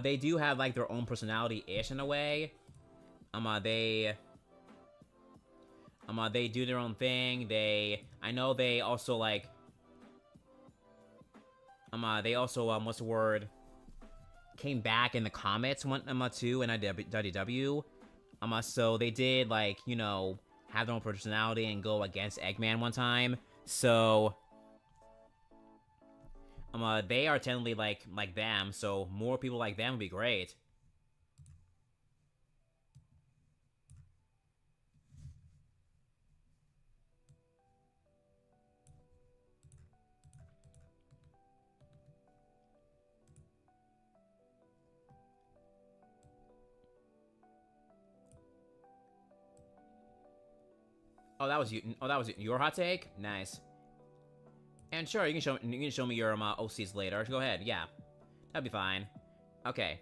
they do have, like, their own personality-ish in a way. They do their own thing. I know they also, like, they also, what's the word? Came back in the comics, too, in IDW. So they did, like, you know, have their own personality and go against Eggman one time. So, they are technically like them, so more people like them would be great. Oh, that was you. Oh, that was your hot take. Nice. And sure, you can show me your OCs later. Go ahead. Yeah, that'd be fine. Okay.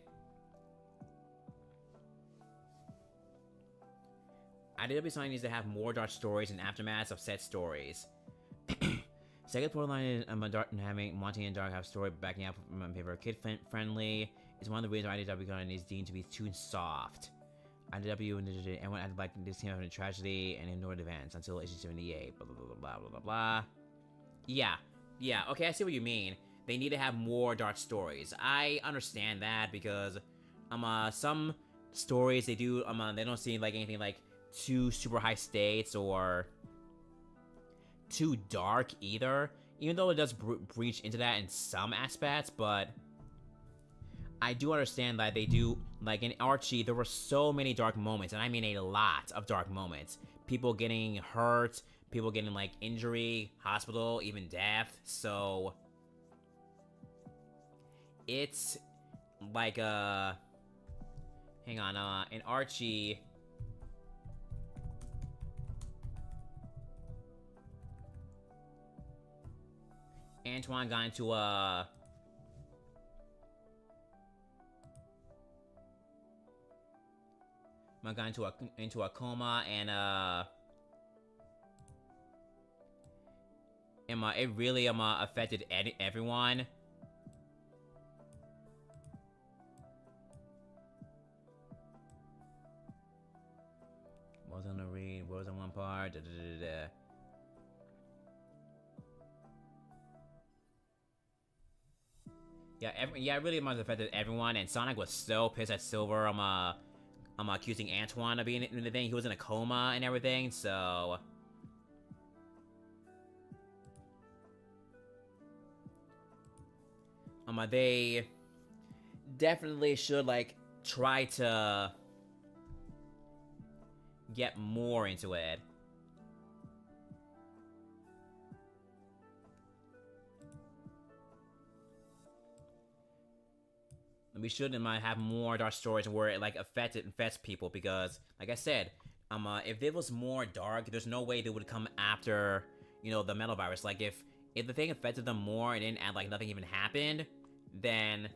IDW Sonic needs to have more dark stories and aftermaths of set stories. Second storyline is wanting a dark half story backing up from paper kid friendly is one of the reasons IDW is deemed to be too soft. IDW and everyone acted like this came out of a tragedy and ignored events until issue 78. Blah blah blah blah blah blah blah. Yeah, okay, I see what you mean. They need to have more dark stories. I understand that because some stories they do they don't seem like anything like too super high stakes or too dark either. Even though it does breach into that in some aspects, but I do understand that they do, like in Archie, there were so many dark moments, and I mean a lot of dark moments. People getting hurt, people getting, like, injury, hospital, even death, so it's, like, hang on, in Archie, Antoine got into into a coma, and it really affected everyone. What was on the read? What was on one part? Yeah, it really much affected everyone, and Sonic was so pissed at Silver. I'm accusing Antoine of being in the thing. He was in a coma and everything, so... They definitely should, like, try to get more into it. We should have more dark stories where it like affects people because, like I said, if it was more dark, there's no way they would come after, you know, the metal virus. Like if the thing affected them more and like nothing even happened, then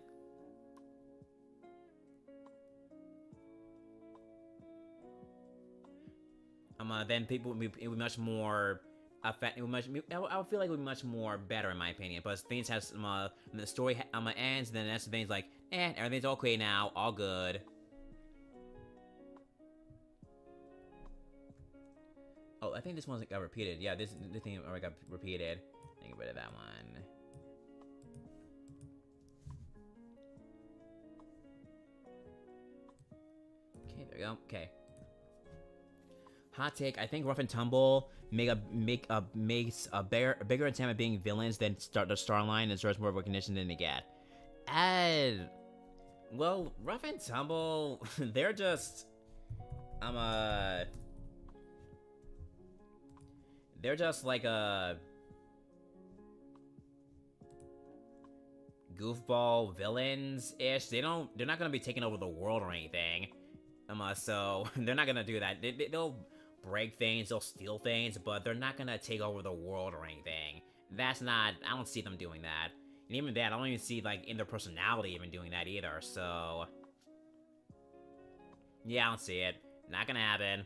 then people would be, it would be much more affect. It would much. I would feel like it would be much more better in my opinion. But things has the story ends, and then that's the things like everything's okay now, all good. Oh, I think this one got repeated. Yeah, this thing already got repeated. Get rid of that one. Okay, there we go. Okay. Hot take: I think Rough and Tumble makes a bigger attempt at being villains than the Starline and deserves more recognition than they get. Well, Rough and Tumble, they're just they're just like a goofball villains-ish. They're not gonna be taking over the world or anything. So they're not gonna do that. They'll break things, they'll steal things, but they're not gonna take over the world or anything. I don't see them doing that. And even that, I don't even see, like, in their personality even doing that either, so... Yeah, I don't see it. Not gonna happen.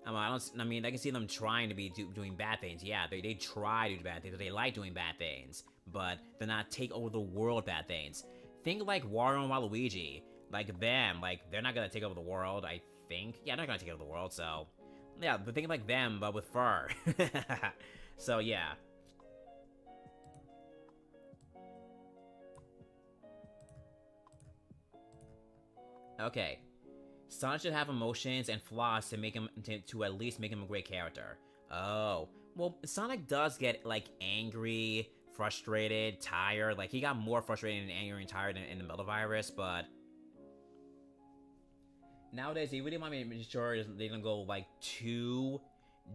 I can see them trying to be doing bad things. Yeah, they try to do bad things. They like doing bad things, but they're not take over the world bad things. Think like Wario and Waluigi. Like them, like, they're not gonna take over the world, I think. Yeah, they're not gonna take over the world, so... Yeah, but think like them, but with fur. So, yeah. Okay. Sonic should have emotions and flaws to make him to at least make him a great character. Oh. Well, Sonic does get, like, angry, frustrated, tired. Like, he got more frustrated and angry and tired in the Metal Virus, but... Nowadays, they really want me to make sure they don't go, like, too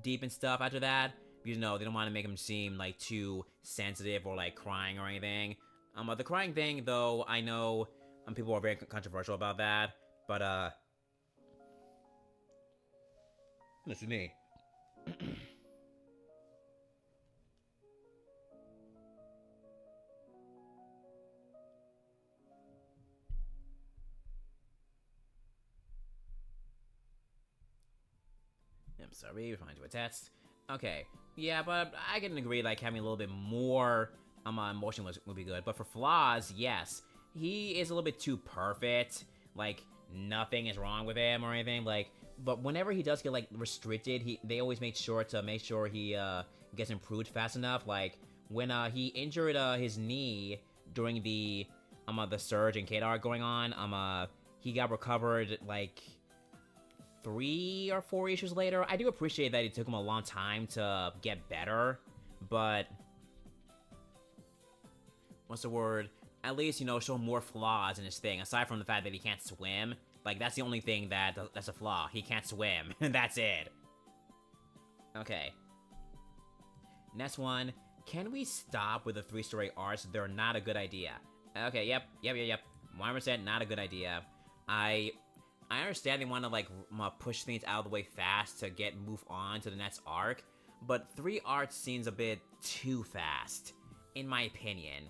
deep and stuff after that. Because, no, they don't want to make him seem, like, too sensitive or, like, crying or anything. The crying thing, though, I know people are very controversial about that. But, this is me. I'm sorry, replying to a text. Okay, yeah, but I can agree, like, having a little bit more emotion would be good. But for flaws, yes, he is a little bit too perfect. Like, nothing is wrong with him or anything. Like, but whenever he does get, like, restricted, they always make sure he gets improved fast enough. Like, when he injured his knee during the surge and Kadar going on, he got recovered, like, 3 or 4 issues later. I do appreciate that it took him a long time to get better, but what's the word? At least, you know, show more flaws in his thing, aside from the fact that he can't swim. Like, that's the only thing that's a flaw. He can't swim. That's it. Okay. Next one. Can we stop with the 3-story arcs? They're not a good idea. Okay, yep. 100% not a good idea. I understand they want to, like, push things out of the way fast to move on to the next arc, but 3 arcs seems a bit too fast, in my opinion.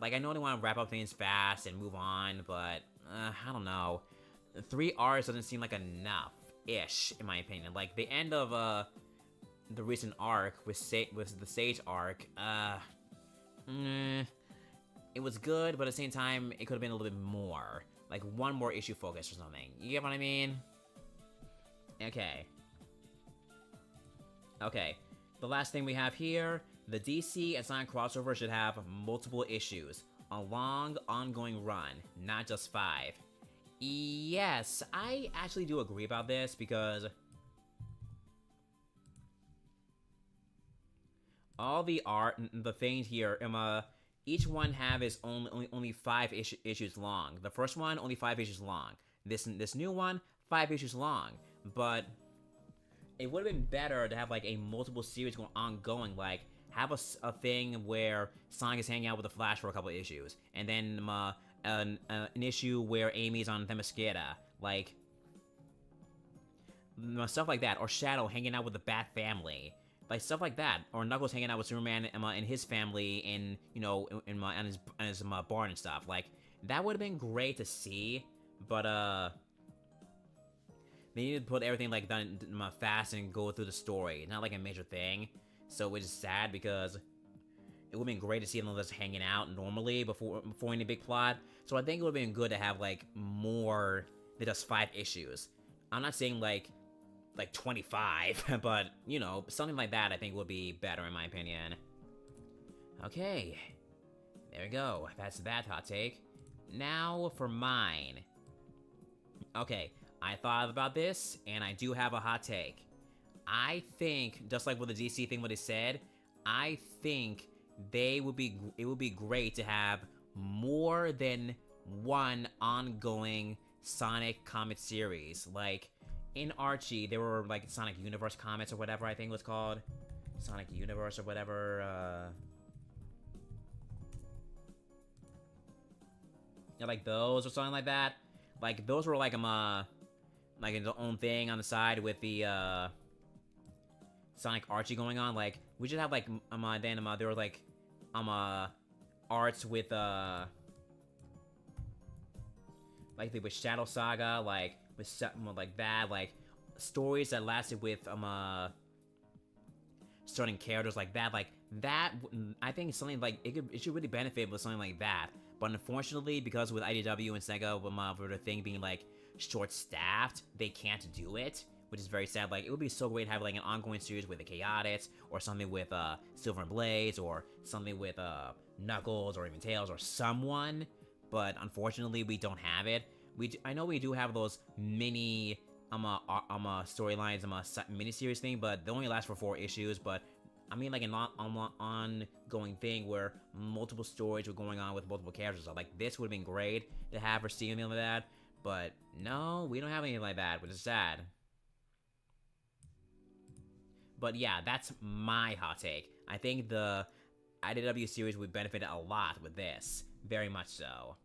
Like, I know they want to wrap up things fast and move on, but, I don't know. 3 arcs doesn't seem like enough-ish, in my opinion. Like, the end of, the recent arc with the Sage arc, it was good, but at the same time, it could have been a little bit more. Like, one more issue focus or something. You get what I mean? Okay. Okay. The last thing we have here, the DC and Sonic crossover should have multiple issues. a long, ongoing run, not just 5. Yes, I actually do agree about this because all the art, the things here, each one have is only 5 issues long. The first one only 5 issues long. This new one 5 issues long. But it would have been better to have like a multiple series going ongoing, like have a thing where Sonic is hanging out with the Flash for a couple of issues, and then an issue where Amy's on Themyscira, like stuff like that, or Shadow hanging out with the Bat family. Like stuff like that, or Knuckles hanging out with Superman and his family in his barn and stuff. Like that would have been great to see, but they needed to put everything like done fast and go through the story, not like a major thing. So which is sad because it would have been great to see them just hanging out normally before any big plot. So I think it would have been good to have like more than just 5 issues. I'm not saying like 25, but, you know, something like that I think would be better in my opinion. Okay, there we go. That's that hot take. Now for mine. Okay, I thought about this, and I do have a hot take. I think, just like with the DC thing what they said, I think it would be great to have more than one ongoing Sonic comic series. Like, in Archie, there were, like, Sonic Universe comics or whatever I think it was called. Sonic Universe or whatever, yeah, like those or something like that. Like, those were, like, like, its own thing on the side with the, Sonic Archie going on. Like, we should have, like, then, there were, like, arts with, like, with Shadow Saga, like, with something like that, like, stories that lasted with, starting characters like that, I think something like, it should really benefit with something like that. But unfortunately, because with IDW and Sega, with the thing being, like, short-staffed, they can't do it, which is very sad. Like, it would be so great to have, like, an ongoing series with the Chaotix, or something with, Silver and Blaze, or something with, Knuckles, or even Tails, or someone, but unfortunately, we don't have it. I know we do have those mini, storylines, miniseries thing, but they only last for 4 issues, but I mean, like, an ongoing thing where multiple stories were going on with multiple characters. So, like, this would have been great to have or see anything like that, but no, we don't have anything like that, which is sad. But yeah, that's my hot take. I think the IDW series would benefit a lot with this. Very much so.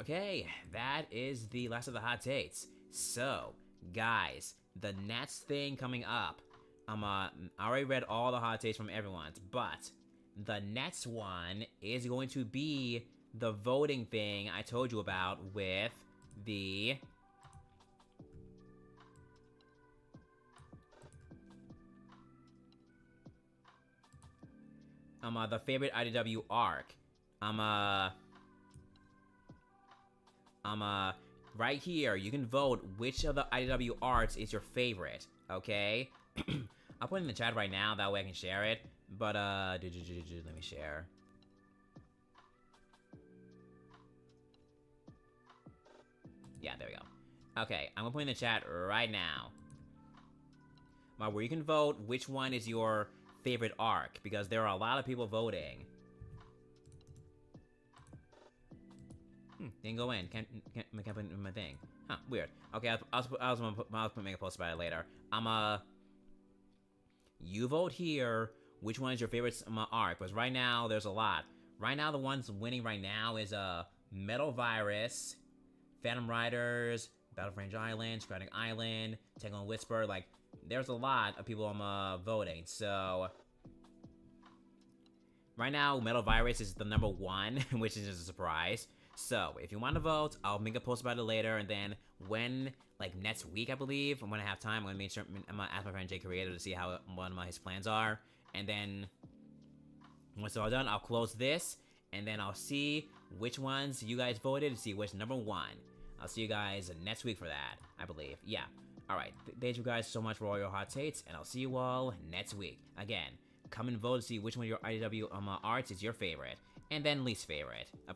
Okay, that is the last of the hot takes. So, guys, the next thing coming up, I already read all the hot takes from everyone, but the next one is going to be the voting thing I told you about with the the favorite IDW arc. Right here, you can vote which of the IDW arcs is your favorite, okay? I'll put it in the chat right now, that way I can share it, but, let me share. Yeah, there we go. Okay, I'm gonna put it in the chat right now. Where you can vote which one is your favorite arc, because there are a lot of people voting. Didn't go in. Can't put it in my thing. Huh, weird. Okay, I was gonna make a post about it later. You vote here, which one is your favorite arc, because right now, there's a lot. Right now, the ones winning right now is, Metal Virus, Phantom Riders, Battle for Range Island, Scratic Island, Tangle and Whisper, like, there's a lot of people voting, so right now, Metal Virus is the number 1, which is a surprise. So, if you want to vote, I'll make a post about it later, and then when, like, next week, I believe, when I have time, I'm gonna ask my friend Jay Creator to see what his plans are, and then once it's all done, I'll close this, and then I'll see which ones you guys voted to see which number 1. I'll see you guys next week for that, I believe. Yeah. Alright, thank you guys so much for all your hot takes, and I'll see you all next week. Again, come and vote to see which one of your IDW arts is your favorite. and then least favorite, of course.